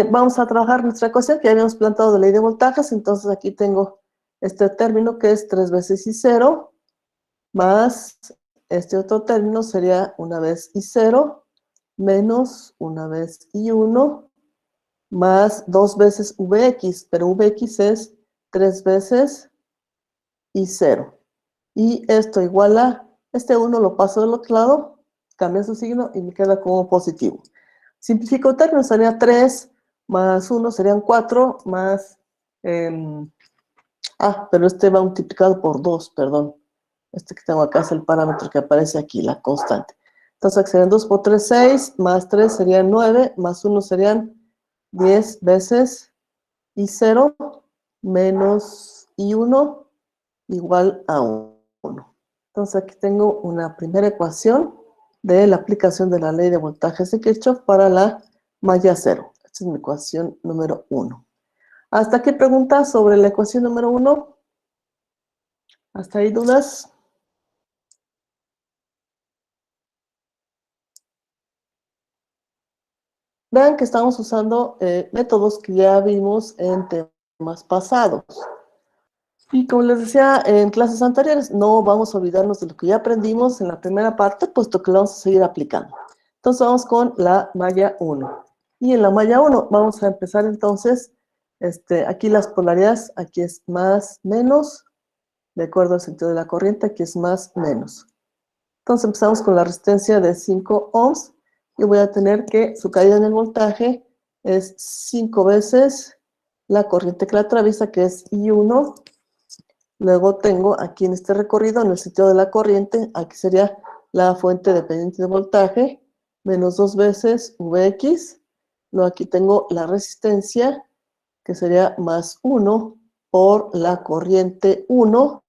Vamos a trabajar nuestra ecuación que ya habíamos plantado de ley de voltajes. Entonces, aquí tengo este término que es 3 veces I0, más este otro término sería una vez I0, menos una vez I1, más 2 veces Vx, pero Vx es 3 veces I0. Y esto igual a, este 1 lo paso del otro lado, cambia su signo y me queda como positivo. Simplifico términos, sería 3 más 1 serían 4, más... pero este va multiplicado por 2, perdón. Este que tengo acá es el parámetro que aparece aquí, la constante. Entonces, aquí serían 2 por 3, 6, más 3 serían 9, más 1 serían 10 veces I0 menos I1 igual a 1. Entonces, aquí tengo una primera ecuación de la aplicación de la ley de voltajes de Kirchhoff para la malla 0. Esta es mi ecuación número 1. ¿Hasta aquí preguntas sobre la ecuación número 1? ¿Hasta ahí dudas? Vean que estamos usando métodos que ya vimos en temas pasados. Y como les decía en clases anteriores, no vamos a olvidarnos de lo que ya aprendimos en la primera parte, puesto que lo vamos a seguir aplicando. Entonces vamos con la malla 1. Y en la malla 1 vamos a empezar entonces, aquí las polaridades, aquí es más, menos, de acuerdo al sentido de la corriente, aquí es más, menos. Entonces empezamos con la resistencia de 5 ohms. Y voy a tener que su caída en el voltaje es 5 veces la corriente que la atraviesa, que es I1. Luego tengo aquí en este recorrido, en el sentido de la corriente, aquí sería la fuente dependiente de voltaje, menos 2 veces Vx. Luego aquí tengo la resistencia, que sería más 1 por la corriente 1,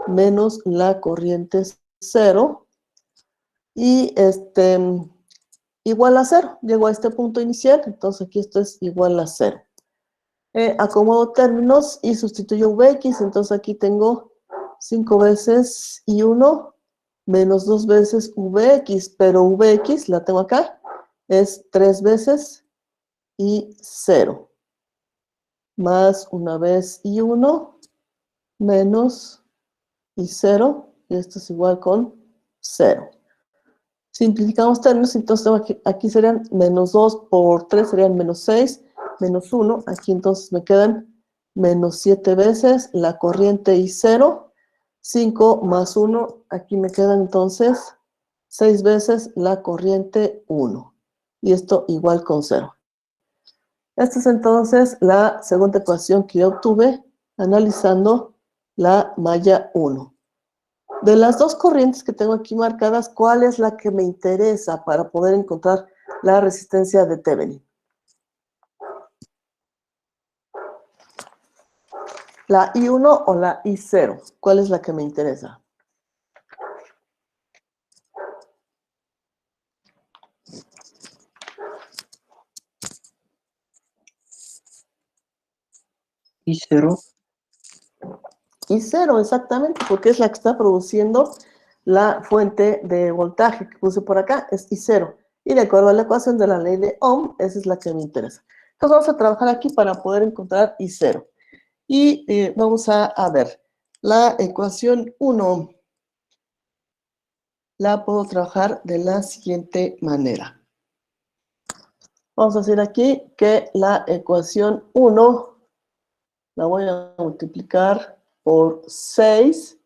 menos la corriente 0. Y igual a 0. Llego a este punto inicial, entonces aquí esto es igual a 0. Acomodo términos y sustituyo Vx, entonces aquí tengo 5 veces I1 menos 2 veces Vx, pero Vx, la tengo acá, es 3 veces I0, más una vez I1 menos I0, y esto es igual con 0. Simplificamos términos, entonces aquí serían menos 2 por 3 serían menos 6, menos 1. Aquí entonces me quedan menos 7 veces la corriente I0, 5 más 1, aquí me quedan entonces 6 veces la corriente 1. Y esto igual con 0. Esta es entonces la segunda ecuación que yo obtuve analizando la malla 1. De las dos corrientes que tengo aquí marcadas, ¿cuál es la que me interesa para poder encontrar la resistencia de Thevenin? ¿La I1 o la I0? ¿Cuál es la que me interesa? I0. I0, exactamente, porque es la que está produciendo la fuente de voltaje que puse por acá, es I0. Y de acuerdo a la ecuación de la ley de Ohm, esa es la que me interesa. Entonces vamos a trabajar aquí para poder encontrar I0. Y vamos a ver, la ecuación 1 la puedo trabajar de la siguiente manera. Vamos a hacer aquí que la ecuación 1 la voy a multiplicar por 6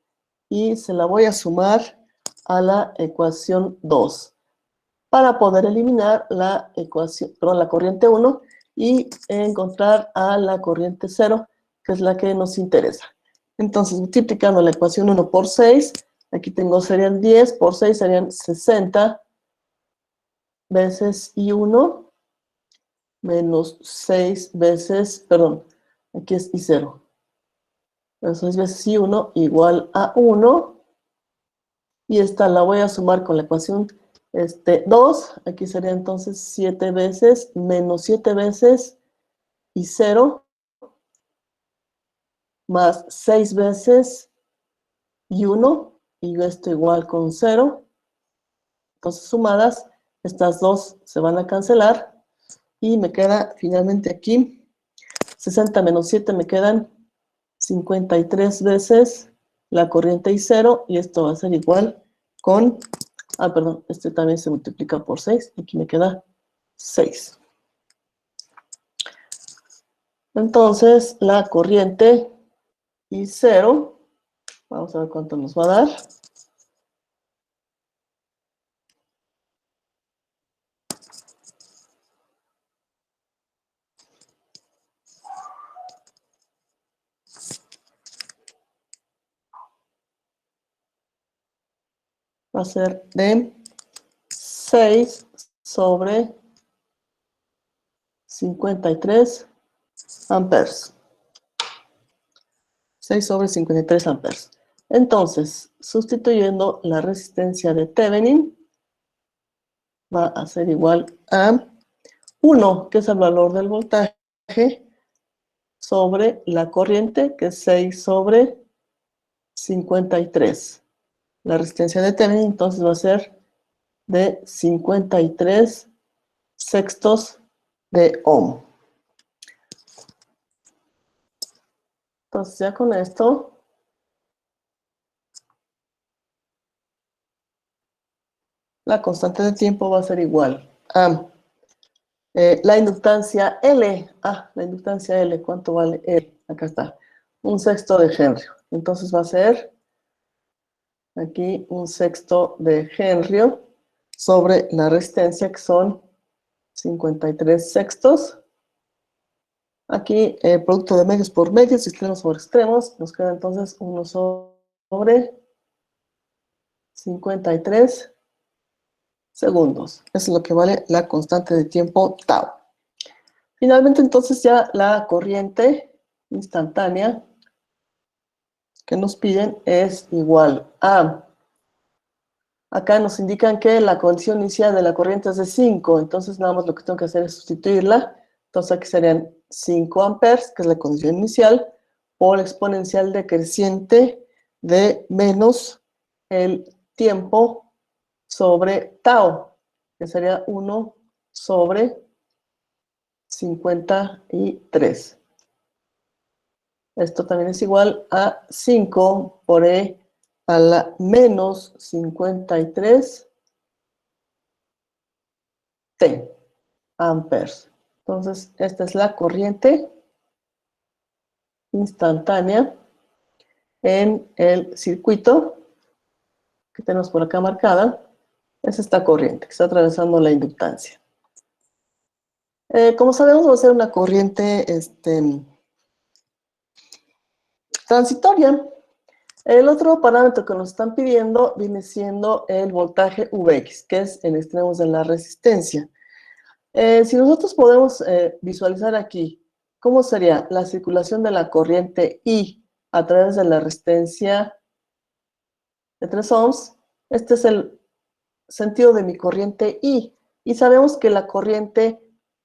y se la voy a sumar a la ecuación 2 para poder eliminar la ecuación, perdón, la corriente 1 y encontrar a la corriente 0, que es la que nos interesa. Entonces, multiplicando la ecuación 1 por 6, aquí tengo serían 10, por 6 serían 60 veces I1 menos 6 veces, perdón, aquí es I0. 6 veces I1 igual a 1. Y esta la voy a sumar con la ecuación 2. Aquí sería entonces 7 veces menos 7 veces I0 más 6 veces I1 y esto igual con 0. Entonces, sumadas, estas dos se van a cancelar y me queda finalmente aquí 60 menos 7, me quedan 53 veces la corriente I0 y esto va a ser igual con, perdón, este también se multiplica por 6, aquí me queda 6. Entonces, la corriente I0, vamos a ver cuánto nos va a dar. Va a ser de 6 sobre 53 amperes. 6 sobre 53 amperes. Entonces, sustituyendo la resistencia de Thevenin, va a ser igual a 1, que es el valor del voltaje, sobre la corriente, que es 6 sobre 53. La resistencia de Thevenin, entonces, va a ser de 53 sextos de ohm. Entonces, ya con esto, la constante de tiempo va a ser igual a la inductancia L. La inductancia L, ¿cuánto vale L? Acá está, 1/6 de Henry. Entonces va a ser aquí 1/6 de Henry sobre la resistencia, que son 53 sextos. Aquí, producto de medios por medios, extremos sobre extremos, nos queda entonces 1 sobre 53 segundos. Eso es lo que vale la constante de tiempo tau. Finalmente, entonces, ya la corriente instantánea que nos piden es igual a... Acá nos indican que la condición inicial de la corriente es de 5, entonces nada más lo que tengo que hacer es sustituirla. Entonces aquí serían 5 amperes, que es la condición inicial, por exponencial decreciente de menos el tiempo sobre tau, que sería 1 sobre 53. Esto también es igual a 5 por E a la menos 53 T amperes. Entonces, esta es la corriente instantánea en el circuito que tenemos por acá marcada. Es esta corriente que está atravesando la inductancia. Como sabemos, va a ser una corriente transitoria. El otro parámetro que nos están pidiendo viene siendo el voltaje Vx, que es en extremos de la resistencia. Si nosotros podemos visualizar aquí cómo sería la circulación de la corriente I a través de la resistencia de 3 ohms, este es el sentido de mi corriente I. Y sabemos que la corriente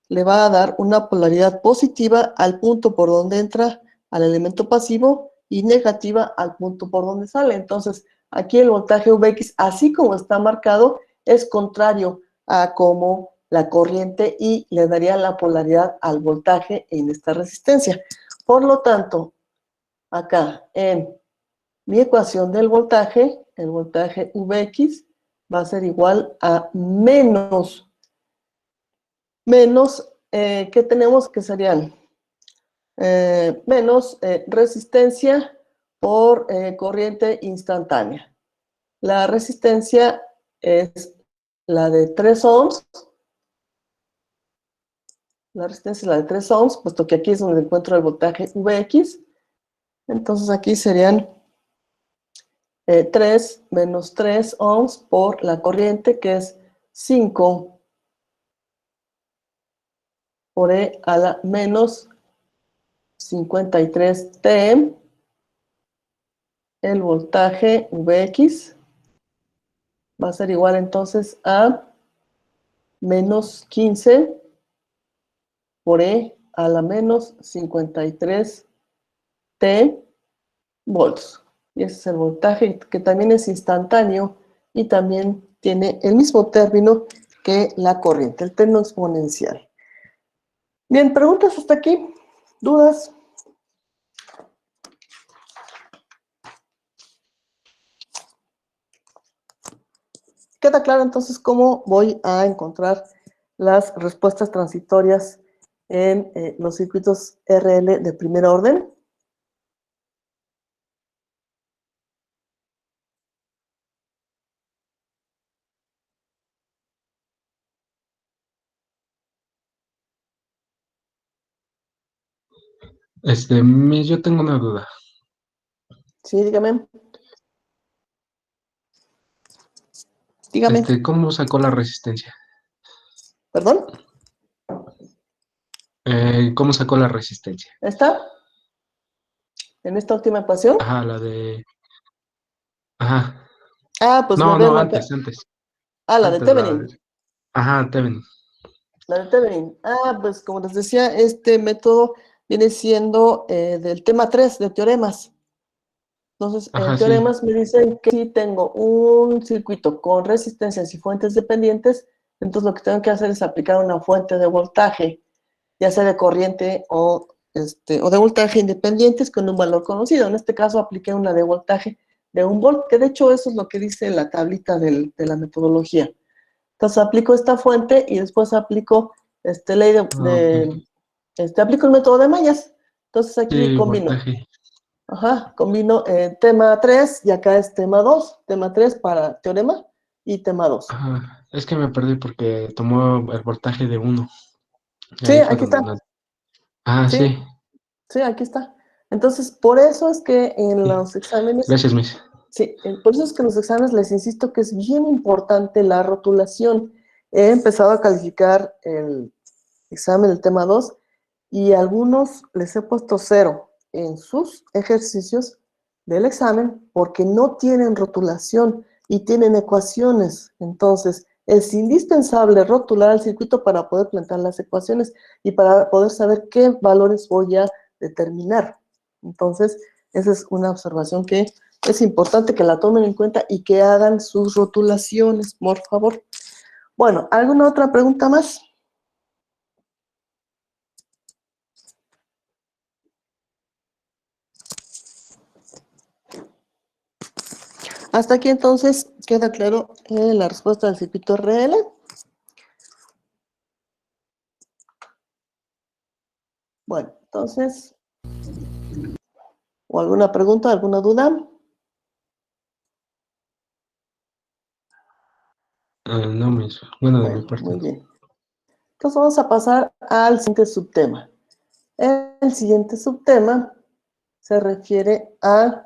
le va a dar una polaridad positiva al punto por donde entra al elemento pasivo y negativa al punto por donde sale. Entonces, aquí el voltaje Vx, así como está marcado, es contrario a cómo la corriente I le daría la polaridad al voltaje en esta resistencia. Por lo tanto, acá en mi ecuación del voltaje, el voltaje Vx va a ser igual a menos, ¿qué tenemos? Que serían menos resistencia por corriente instantánea. La resistencia es la de 3 ohms. La resistencia es la de 3 ohms, puesto que aquí es donde encuentro el voltaje Vx. Entonces aquí serían 3 menos 3 ohms por la corriente, que es 5 por E a la menos 53 T. El voltaje Vx va a ser igual entonces a menos 15 por E a la menos 53 T volts. y ese es el voltaje, que también es instantáneo y también tiene el mismo término que la corriente, el término exponencial. Bien, ¿preguntas hasta aquí? ¿Dudas? ¿Queda claro entonces cómo voy a encontrar las respuestas transitorias en los circuitos RL de primer orden? Yo tengo una duda. Sí, dígame. Dígame. ¿Cómo sacó la resistencia? ¿Perdón? ¿Cómo sacó la resistencia? ¿Está? ¿En esta última ecuación? Ajá, la de... Ajá. Ah, pues me No, ve no, la... antes. Ah, la de Antes, Thevenin. Ajá, Teven. La de Thevenin. Ah, pues como les decía, este método viene siendo del tema 3 de teoremas. Entonces, en Ajá, sí. teoremas me dicen que si tengo un circuito con resistencias y fuentes dependientes, entonces lo que tengo que hacer es aplicar una fuente de voltaje, ya sea de corriente o de voltaje independientes con un valor conocido. En este caso apliqué una de voltaje de 1 volt, que de hecho eso es lo que dice la tablita de la metodología. Entonces aplico esta fuente y después aplico ley Ok. aplico el método de mallas. Entonces aquí Sí, combino. voltaje. Ajá, combino tema 3 y acá es tema 2. Tema 3 para teorema y tema 2. Ajá. Es que me perdí porque tomó el voltaje de 1. Y Sí, ahí fue aquí donde está. no. Ah, Sí, sí. sí, aquí está. Entonces, por eso es que en Sí. los exámenes, Gracias, Miss. sí, por eso es que en los exámenes les insisto que es bien importante la rotulación. He empezado a calificar el examen del tema 2 y a algunos les he puesto 0 en sus ejercicios del examen porque no tienen rotulación y tienen ecuaciones. Entonces, es indispensable rotular el circuito para poder plantear las ecuaciones y para poder saber qué valores voy a determinar. Entonces, esa es una observación que es importante que la tomen en cuenta y que hagan sus rotulaciones, por favor. Bueno, ¿alguna otra pregunta más? Hasta aquí entonces queda claro la respuesta del circuito RL. Bueno, entonces, ¿o alguna pregunta, alguna duda? No, Miss. Bueno, de mi Bueno, parte muy no. bien. Entonces vamos a pasar al siguiente subtema. El siguiente subtema se refiere a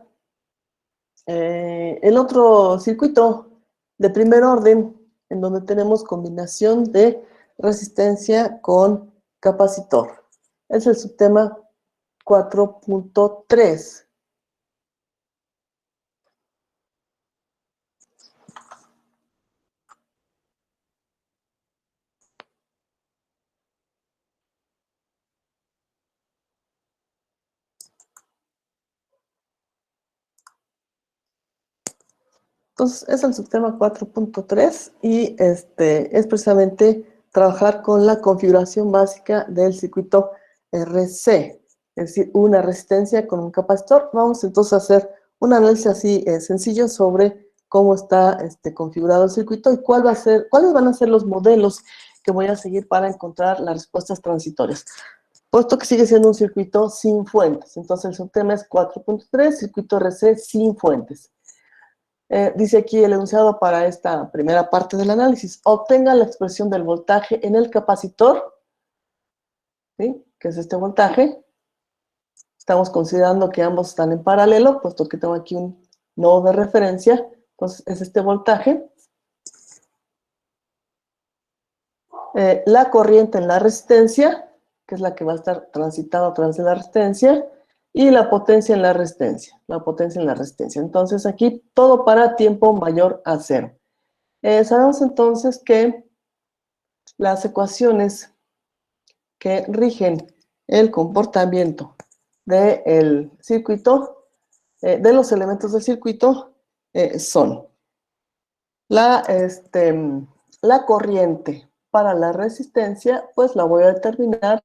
el otro circuito de primer orden, en donde tenemos combinación de resistencia con capacitor. Es el subtema 4.3. Entonces, es el subtema 4.3 y es precisamente trabajar con la configuración básica del circuito RC, es decir, una resistencia con un capacitor. Vamos entonces a hacer un análisis así sencillo sobre cómo está configurado el circuito y cuáles van a ser los modelos que voy a seguir para encontrar las respuestas transitorias. Puesto que sigue siendo un circuito sin fuentes. Entonces, el subtema es 4.3, circuito RC sin fuentes. Dice aquí el enunciado para esta primera parte del análisis. Obtenga la expresión del voltaje en el capacitor, ¿sí? Que es este voltaje. Estamos considerando que ambos están en paralelo, puesto que tengo aquí un nodo de referencia. Entonces, es este voltaje. La corriente en la resistencia, que es la que va a estar transitada a través de la resistencia, y la potencia en la resistencia. La potencia en la resistencia. Entonces, aquí todo para tiempo mayor a 0. Sabemos entonces que las ecuaciones que rigen el comportamiento del circuito de los elementos del circuito son la corriente para la resistencia, pues la voy a determinar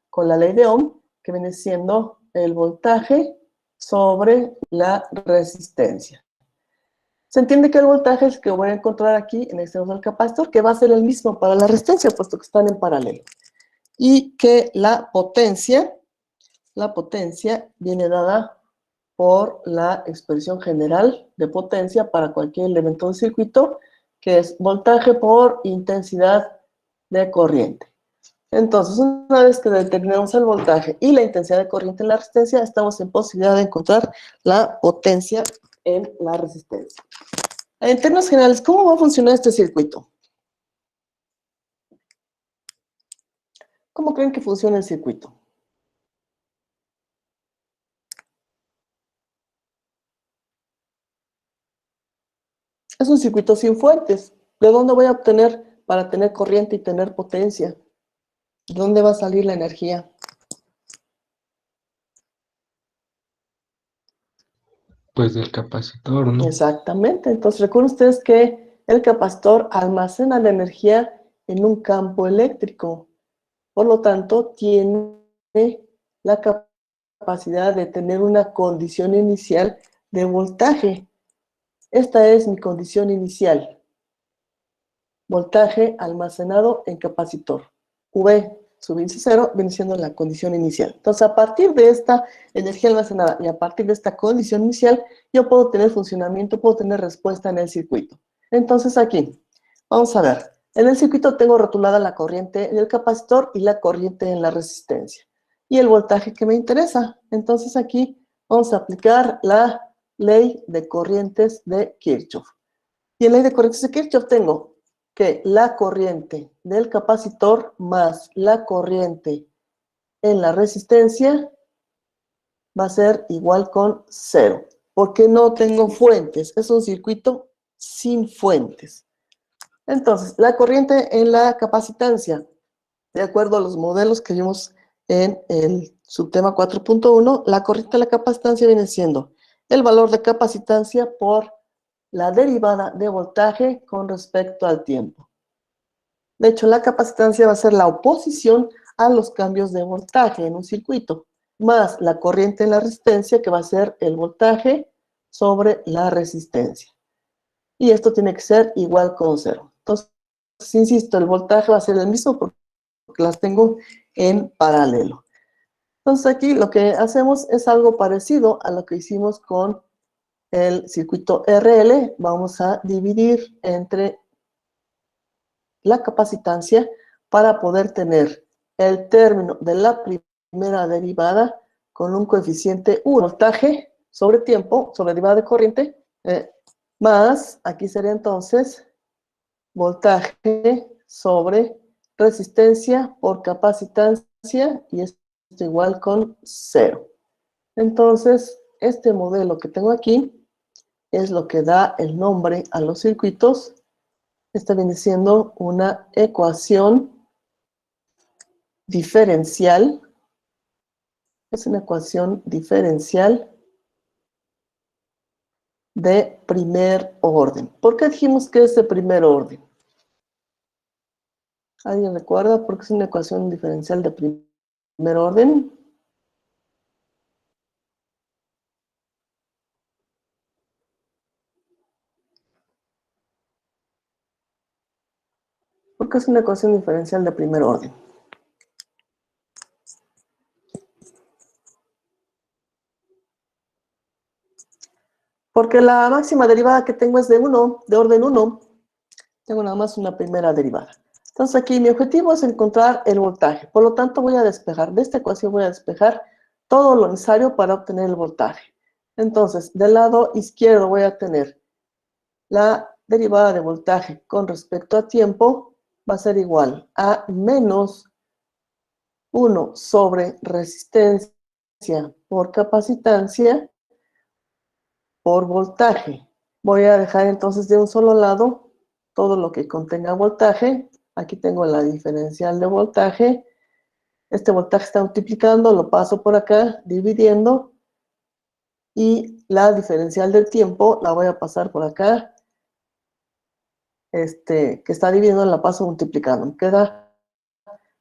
con la ley de Ohm, que viene siendo el voltaje sobre la resistencia. Se entiende que el voltaje es el que voy a encontrar aquí en extremos del capacitor, que va a ser el mismo para la resistencia, puesto que están en paralelo. Y que la potencia viene dada por la expresión general de potencia para cualquier elemento del circuito, que es voltaje por intensidad de corriente. Entonces, una vez que determinamos el voltaje y la intensidad de corriente en la resistencia, estamos en posibilidad de encontrar la potencia en la resistencia. En términos generales, ¿cómo va a funcionar este circuito? ¿Cómo creen que funciona el circuito? Es un circuito sin fuentes. ¿De dónde voy a obtener para tener corriente y tener potencia? ¿De dónde va a salir la energía? Pues del capacitor, ¿no? Exactamente. Entonces, recuerden ustedes que el capacitor almacena la energía en un campo eléctrico. Por lo tanto, tiene la capacidad de tener una condición inicial de voltaje. Esta es mi condición inicial. Voltaje almacenado en capacitor. V sub índice 0 viene siendo la condición inicial. Entonces, a partir de esta energía almacenada y a partir de esta condición inicial, yo puedo tener funcionamiento, puedo tener respuesta en el circuito. Entonces, aquí, vamos a ver. En el circuito tengo rotulada la corriente en el capacitor y la corriente en la resistencia. Y el voltaje que me interesa. Entonces, aquí vamos a aplicar la ley de corrientes de Kirchhoff. Y en la ley de corrientes de Kirchhoff tengo que la corriente del capacitor más la corriente en la resistencia va a ser igual con 0. Porque no tengo fuentes. Es un circuito sin fuentes. Entonces, la corriente en la capacitancia, de acuerdo a los modelos que vimos en el subtema 4.1, la corriente de la capacitancia viene siendo el valor de capacitancia por la derivada de voltaje con respecto al tiempo. De hecho, la capacitancia va a ser la oposición a los cambios de voltaje en un circuito, más la corriente en la resistencia, que va a ser el voltaje sobre la resistencia. Y esto tiene que ser igual con 0. Entonces, insisto, el voltaje va a ser el mismo porque las tengo en paralelo. Entonces, aquí lo que hacemos es algo parecido a lo que hicimos con el circuito RL. Vamos a dividir entre la capacitancia para poder tener el término de la primera derivada con un coeficiente 1, voltaje sobre tiempo, sobre derivada de corriente, más, aquí sería entonces, voltaje sobre resistencia por capacitancia, y esto igual con 0. Entonces, este modelo que tengo aquí es lo que da el nombre a los circuitos. Esta viene siendo una ecuación diferencial. Es una ecuación diferencial de primer orden. ¿Por qué dijimos que es de primer orden? ¿Alguien recuerda por qué es una ecuación diferencial de primer orden? ¿Por qué es una ecuación diferencial de primer orden? Porque la máxima derivada que tengo es de 1, de orden 1. Tengo nada más una primera derivada. Entonces aquí mi objetivo es encontrar el voltaje. Por lo tanto voy a despejar, de esta ecuación voy a despejar todo lo necesario para obtener el voltaje. Entonces, del lado izquierdo voy a tener la derivada de voltaje con respecto a tiempo, va a ser igual a menos 1 sobre resistencia por capacitancia por voltaje. Voy a dejar entonces de un solo lado todo lo que contenga voltaje. Aquí tengo la diferencial de voltaje. Este voltaje está multiplicando, lo paso por acá, dividiendo. y la diferencial del tiempo la voy a pasar por acá, que está dividiendo, la paso multiplicando. Me queda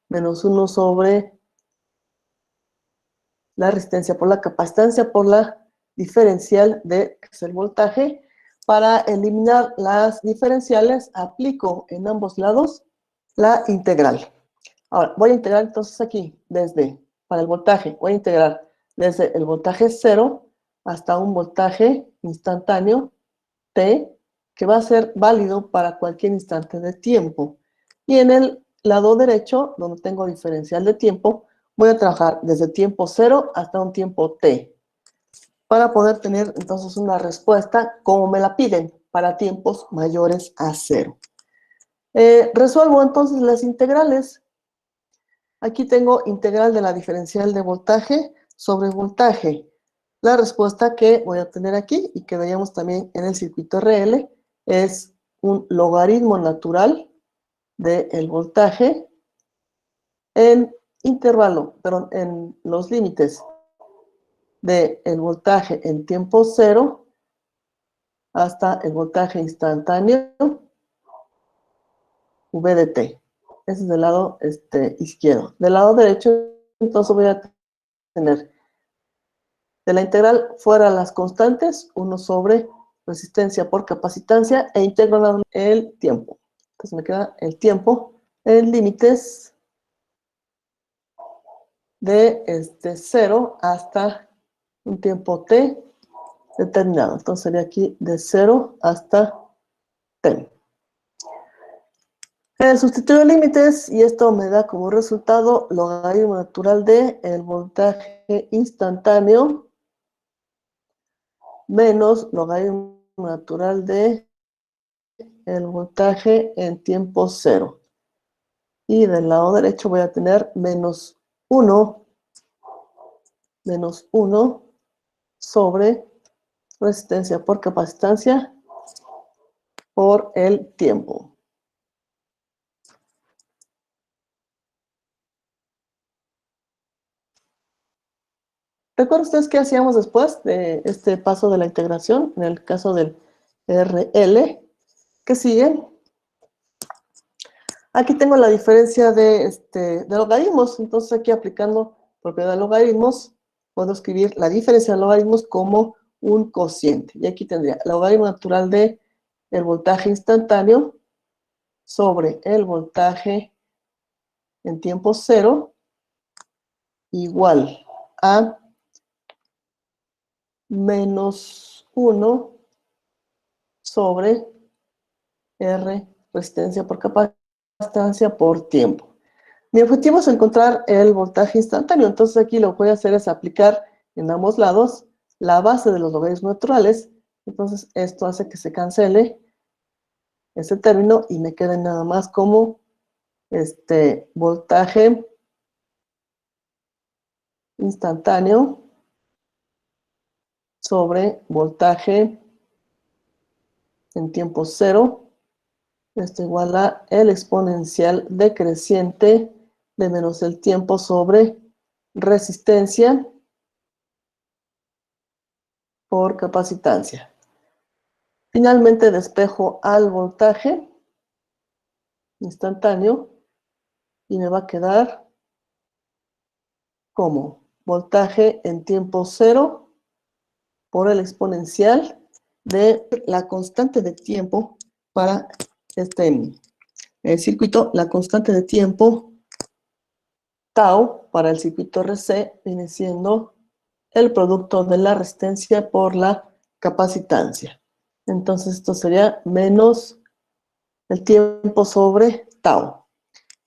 menos 1 sobre la resistencia por la capacitancia por la diferencial de, que es el voltaje. Para eliminar las diferenciales, aplico en ambos lados la integral. Ahora, voy a integrar entonces aquí, para el voltaje, voy a integrar desde el voltaje 0 hasta un voltaje instantáneo T, que va a ser válido para cualquier instante de tiempo. Y en el lado derecho, donde tengo diferencial de tiempo, voy a trabajar desde tiempo 0 hasta un tiempo T, para poder tener entonces una respuesta como me la piden, para tiempos mayores a 0. Resuelvo entonces las integrales. Aquí tengo integral de la diferencial de voltaje sobre voltaje. La respuesta que voy a tener aquí y que veíamos también en el circuito RL es un logaritmo natural del voltaje en en los límites del voltaje en tiempo 0 hasta el voltaje instantáneo V de t. Ese es del lado izquierdo. Del lado derecho, entonces voy a tener de la integral fuera las constantes, 1 sobre resistencia por capacitancia, e integro el tiempo. Entonces me queda el tiempo en límites de 0 hasta un tiempo t determinado. Entonces sería aquí de 0 hasta t. Sustituyo límites y esto me da como resultado logaritmo natural de el voltaje instantáneo menos logaritmo natural de el voltaje en tiempo 0. Y del lado derecho voy a tener menos 1 sobre resistencia por capacitancia por el tiempo. ¿Recuerdan ustedes qué hacíamos después de este paso de la integración? En el caso del RL, ¿qué sigue? Aquí tengo la diferencia de logaritmos. Entonces aquí aplicando propiedad de logaritmos, puedo escribir la diferencia de logaritmos como un cociente. Y aquí tendría el logaritmo natural de el voltaje instantáneo sobre el voltaje en tiempo 0 igual a menos 1 sobre R resistencia por capacitancia por tiempo. Mi objetivo es encontrar el voltaje instantáneo, entonces aquí lo que voy a hacer es aplicar en ambos lados la base de los logaritmos naturales. Entonces esto hace que se cancele ese término y me quede nada más como voltaje instantáneo sobre voltaje en tiempo 0. Esto igual a el exponencial decreciente de menos el tiempo sobre resistencia por capacitancia. Finalmente despejo al voltaje instantáneo y me va a quedar como voltaje en tiempo 0 por el exponencial de la constante de tiempo para el circuito, la constante de tiempo tau para el circuito RC viene siendo el producto de la resistencia por la capacitancia. Entonces esto sería menos el tiempo sobre tau.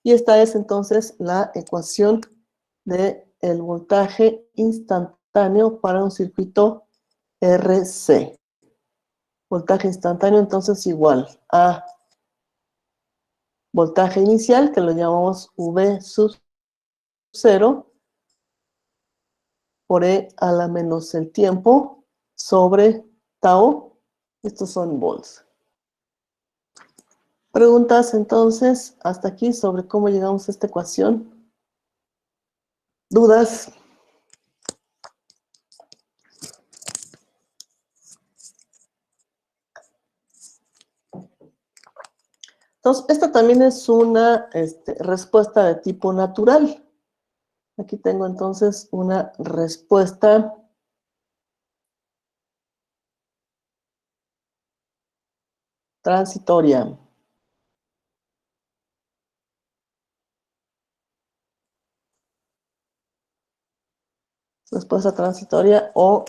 Y esta es entonces la ecuación del voltaje instantáneo para un circuito RC. Voltaje instantáneo entonces igual a voltaje inicial, que lo llamamos V sub 0, por E a la menos el tiempo sobre tau. Estos son volts. Preguntas entonces hasta aquí sobre cómo llegamos a esta ecuación. ¿Dudas? Entonces, esta también es una respuesta de tipo natural. Aquí tengo entonces una respuesta transitoria. Respuesta transitoria o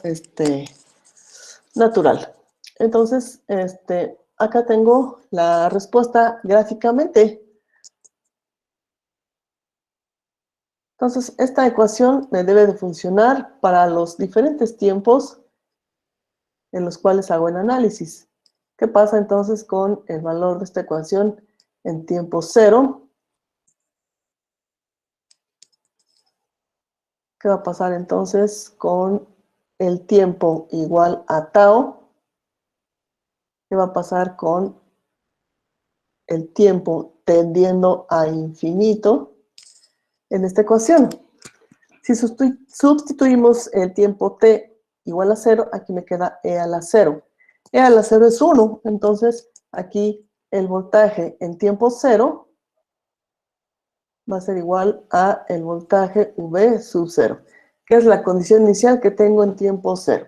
natural. Entonces, acá tengo la respuesta gráficamente. Entonces, esta ecuación me debe de funcionar para los diferentes tiempos en los cuales hago el análisis. ¿Qué pasa entonces con el valor de esta ecuación en tiempo cero? ¿Qué va a pasar entonces con el tiempo igual a tau? ¿Qué va a pasar con el tiempo tendiendo a infinito en esta ecuación? Si sustituimos el tiempo t igual a 0, aquí me queda e a la 0. E a la 0 es 1, entonces aquí el voltaje en tiempo 0 va a ser igual a el voltaje V sub 0, que es la condición inicial que tengo en tiempo 0.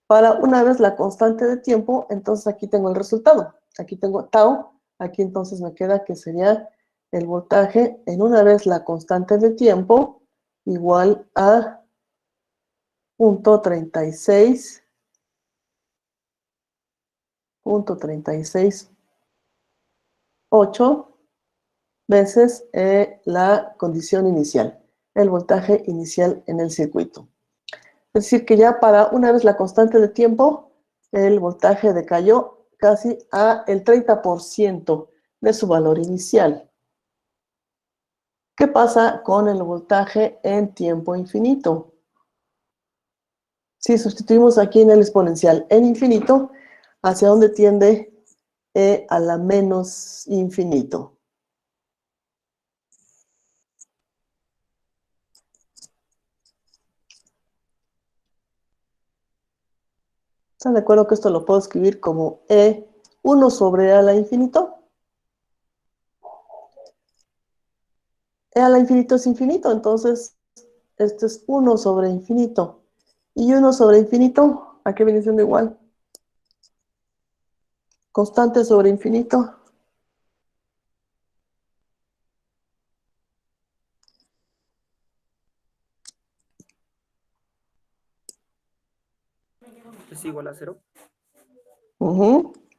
Para una vez la constante de tiempo, entonces aquí tengo el resultado. Aquí tengo tau, aquí entonces me queda que sería el voltaje en una vez la constante de tiempo igual a 0.368 veces la condición inicial, el voltaje inicial en el circuito. Es decir, que ya para una vez la constante de tiempo, el voltaje decayó casi a el 30% de su valor inicial. ¿Qué pasa con el voltaje en tiempo infinito? Si sustituimos aquí en el exponencial en infinito, ¿hacia dónde tiende e a la menos infinito? ¿Están de acuerdo que esto lo puedo escribir como E1 sobre a la infinito? E a la infinito es infinito, entonces esto es 1 sobre infinito. Y 1 sobre infinito, ¿a qué viene siendo igual? Constante sobre infinito. ¿Es igual a 0?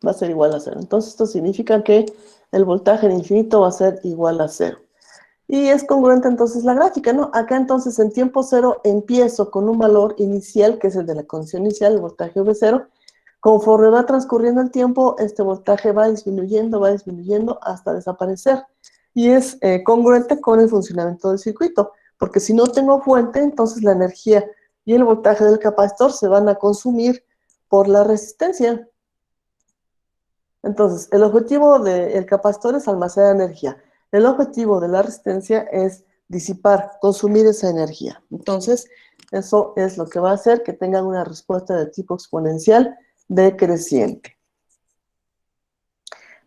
Va a ser igual a 0. Entonces esto significa que el voltaje en infinito va a ser igual a 0. Y es congruente entonces la gráfica, ¿no? Acá entonces en tiempo 0 empiezo con un valor inicial, que es el de la condición inicial, el voltaje V0. Conforme va transcurriendo el tiempo, este voltaje va disminuyendo hasta desaparecer. Y es congruente con el funcionamiento del circuito, porque si no tengo fuente, entonces la energía y el voltaje del capacitor se van a consumir por la resistencia. Entonces, el objetivo del capacitor es almacenar energía. El objetivo de la resistencia es disipar, consumir esa energía. Entonces, eso es lo que va a hacer que tengan una respuesta de tipo exponencial decreciente.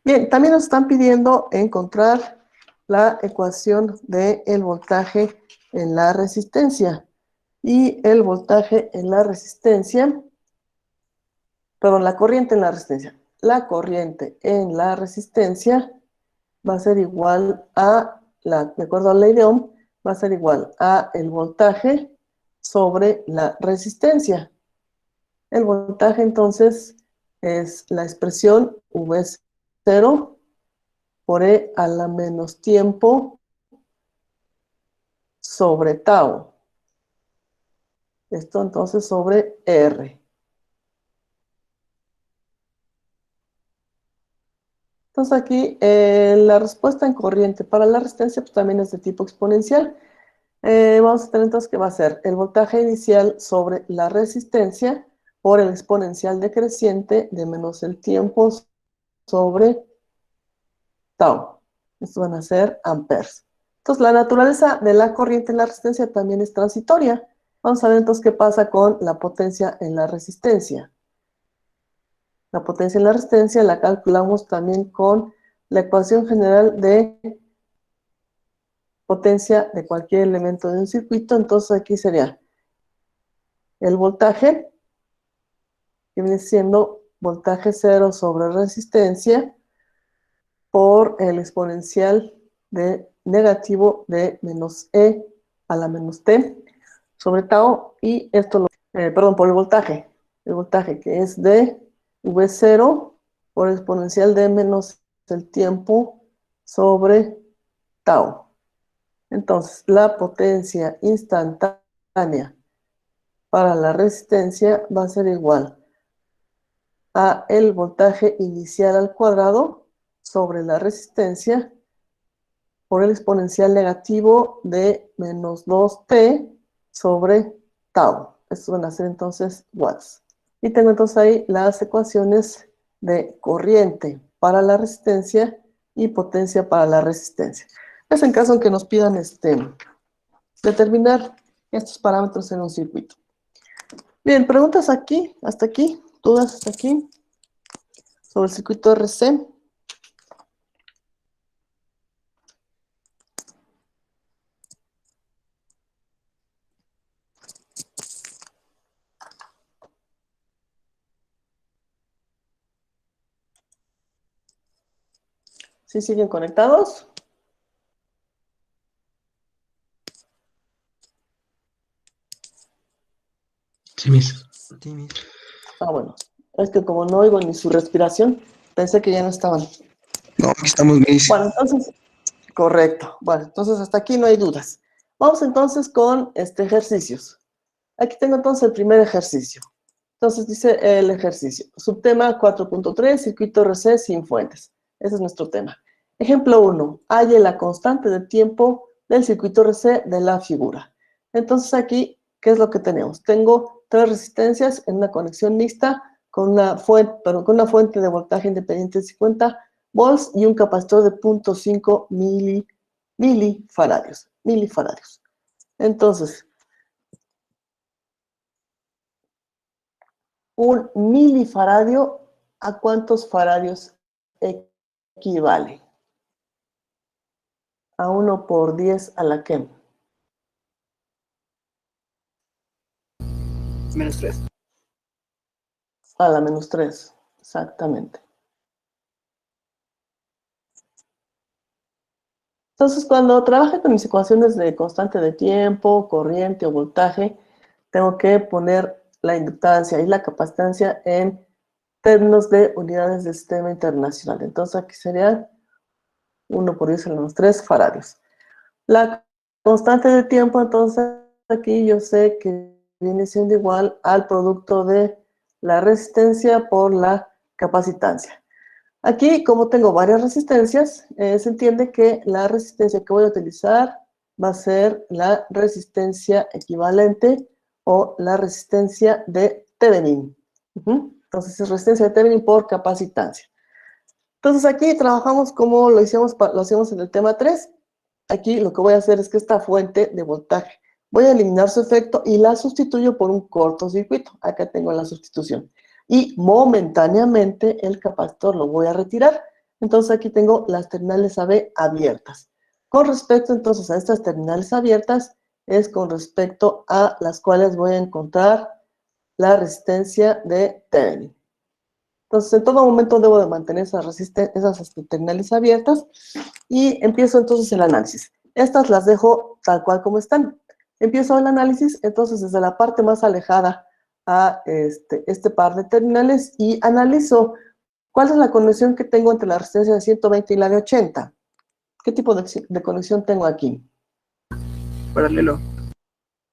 Bien, también nos están pidiendo encontrar la ecuación del voltaje en la resistencia. Y el voltaje en la resistencia, perdón, la corriente en la resistencia. La corriente en la resistencia va a ser igual a, de acuerdo a la ley de Ohm, va a ser igual a el voltaje sobre la resistencia. El voltaje entonces es la expresión V0 por E a la menos tiempo sobre tau. Esto entonces sobre R. Entonces aquí la respuesta en corriente para la resistencia pues, también es de tipo exponencial. Vamos a tener entonces que va a ser el voltaje inicial sobre la resistencia por el exponencial decreciente de menos el tiempo sobre tau. Estos van a ser amperes. Entonces la naturaleza de la corriente en la resistencia también es transitoria. Vamos a ver entonces qué pasa con la potencia en la resistencia. La potencia en la resistencia la calculamos también con la ecuación general de potencia de cualquier elemento de un circuito. Entonces aquí sería el voltaje, que viene siendo voltaje cero sobre resistencia por el exponencial de negativo de menos E a la menos T sobre tau, y esto perdón, por el voltaje que es de V0 por exponencial de menos el tiempo sobre tau. Entonces, la potencia instantánea para la resistencia va a ser igual a el voltaje inicial al cuadrado sobre la resistencia por el exponencial negativo de menos 2t sobre tau. Estos van a ser entonces watts. Y tengo entonces ahí las ecuaciones de corriente para la resistencia y potencia para la resistencia. Es en caso en que nos pidan determinar estos parámetros en un circuito. Bien, preguntas aquí, hasta aquí, dudas hasta aquí, sobre el circuito RC. ¿Sí siguen conectados? Sí, Miss. Ah, bueno. Es que como no oigo ni su respiración, pensé que ya no estaban. No, aquí estamos, Miss. Bueno, entonces, correcto. Bueno, entonces hasta aquí no hay dudas. Vamos entonces con ejercicios. Aquí tengo entonces el primer ejercicio. Entonces dice el ejercicio. Subtema 4.3, circuito RC sin fuentes. Ese es nuestro tema. Ejemplo 1. Halle la constante de tiempo del circuito RC de la figura. Entonces aquí, ¿qué es lo que tenemos? Tengo 3 resistencias en una conexión mixta con una fuente de voltaje independiente de 50 volts y un capacitor de 0.5 milifaradios. Entonces, un milifaradio, ¿a cuántos faradios equivale? A 1 por 10 a la ¿qué? Menos 3. A la menos 3, exactamente. Entonces, cuando trabaje con mis ecuaciones de constante de tiempo, corriente o voltaje, tengo que poner la inductancia y la capacitancia en términos de unidades del sistema internacional. Entonces, aquí serían 1 por 10 a la menos 3 faradios. La constante de tiempo, entonces, aquí yo sé que viene siendo igual al producto de la resistencia por la capacitancia. Aquí, como tengo varias resistencias, se entiende que la resistencia que voy a utilizar va a ser la resistencia equivalente o la resistencia de Thevenin. Entonces, es resistencia de Thevenin por capacitancia. Entonces, aquí trabajamos como lo hacíamos en el tema 3. Aquí lo que voy a hacer es que esta fuente de voltaje, voy a eliminar su efecto y la sustituyo por un cortocircuito. Acá tengo la sustitución. Y momentáneamente el capacitor lo voy a retirar. Entonces aquí tengo las terminales AB abiertas. Con respecto entonces a estas terminales abiertas, es con respecto a las cuales voy a encontrar la resistencia de Thevenin. Entonces en todo momento debo de mantener esas terminales abiertas y empiezo entonces el análisis. Estas las dejo tal cual como están. Empiezo el análisis entonces desde la parte más alejada a este par de terminales y analizo cuál es la conexión que tengo entre la resistencia de 120 y la de 80. ¿Qué tipo de conexión tengo aquí? Paralelo.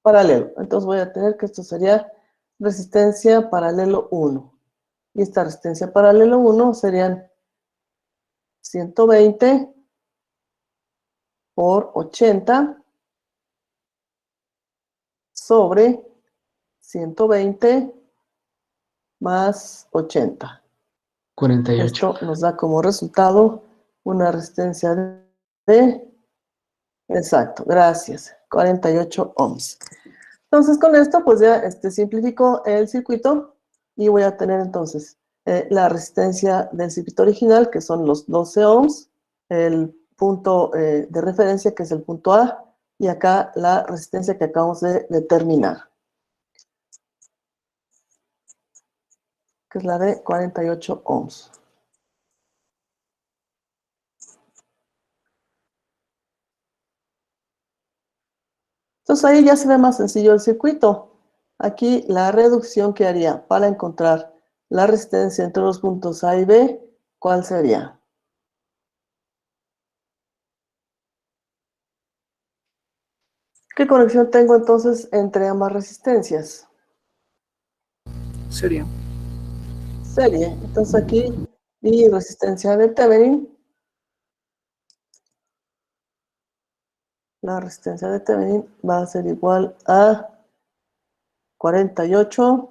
Paralelo. Entonces voy a tener que esto sería resistencia paralelo 1. Y esta resistencia paralelo 1 serían 120 por 80 sobre 120 más 80. 48. Esto nos da como resultado una resistencia de, exacto, gracias, 48 ohms. Entonces con esto pues ya simplifico el circuito y voy a tener entonces la resistencia del circuito original, que son los 12 ohms, el punto de referencia, que es el punto A, y acá la resistencia que acabamos de determinar, que es la de 48 ohms. Entonces ahí ya se ve más sencillo el circuito. Aquí la reducción que haría para encontrar la resistencia entre los puntos A y B, ¿cuál sería? ¿Qué conexión tengo entonces entre ambas resistencias? Serio. Serie. Entonces aquí mi resistencia de Thevenin, la resistencia de Thevenin va a ser igual a 48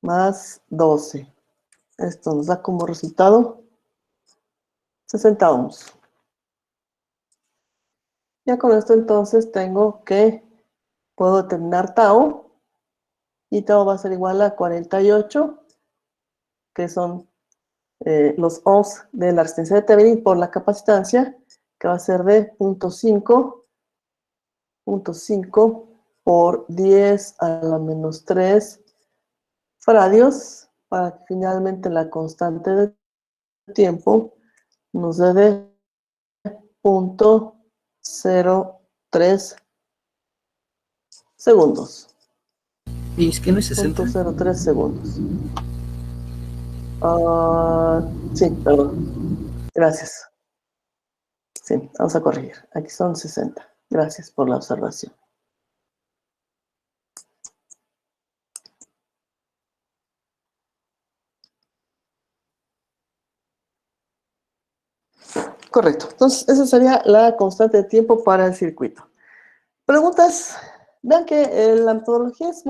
más 12. Esto nos da como resultado 60 ohms. Ya con esto entonces tengo que, puedo determinar tau, y tau va a ser igual a 48, que son los ohms de la resistencia de Thevenin por la capacitancia, que va a ser de 0.5 por 10 a la menos 3 faradios, para que finalmente la constante de tiempo nos dé de 0.03 segundos. Miss, ¿qué no es 60? 0.03 segundos. Sí, perdón. Gracias. Sí, vamos a corregir. Aquí son 60. Gracias por la observación. Correcto. Entonces, esa sería la constante de tiempo para el circuito. Preguntas. Vean que la metodología es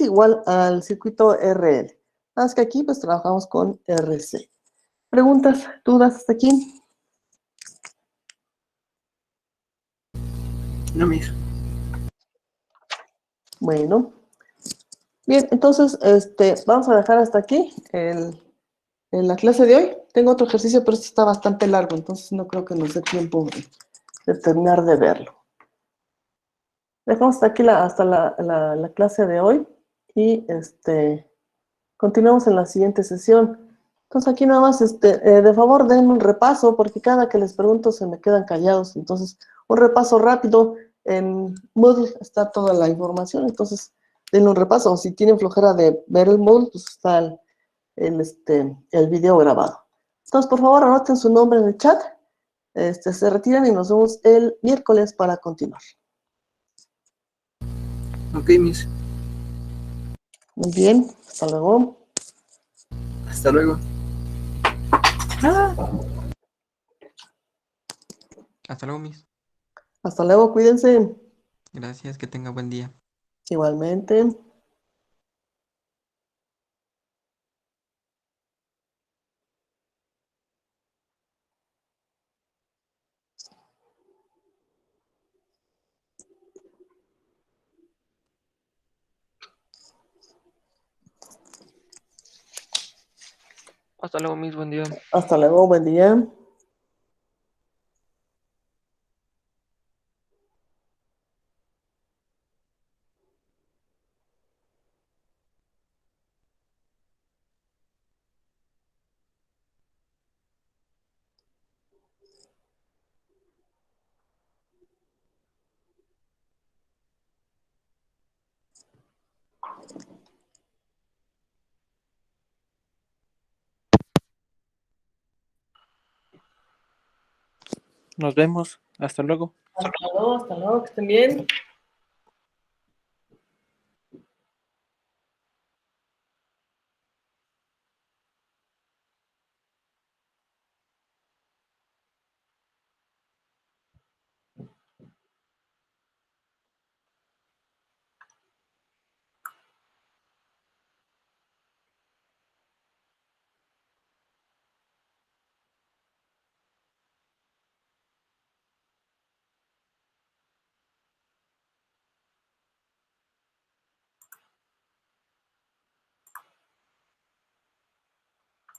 igual al circuito RL. Nada más que aquí pues trabajamos con RC. ¿Preguntas, dudas hasta aquí? No, Miss. Bueno. Bien, entonces vamos a dejar hasta aquí en la clase de hoy. Tengo otro ejercicio, pero este está bastante largo, entonces no creo que nos dé tiempo de terminar de verlo. Dejamos hasta aquí hasta la clase de hoy y continuamos en la siguiente sesión. Entonces aquí nada más, de favor den un repaso, porque cada que les pregunto se me quedan callados. Entonces, un repaso rápido. En Moodle está toda la información, entonces denle un repaso. Si tienen flojera de ver el Moodle, pues está el video grabado. Entonces, por favor, anoten su nombre en el chat. Se retiran y nos vemos el miércoles para continuar. Ok, Miss. Muy bien, hasta luego. Hasta luego. Hasta luego, Miss. Hasta luego, cuídense. Gracias, que tenga buen día. Igualmente. Hasta luego, Miss, buen día. Hasta luego, buen día. Nos vemos. Hasta luego. Hasta luego, que estén bien.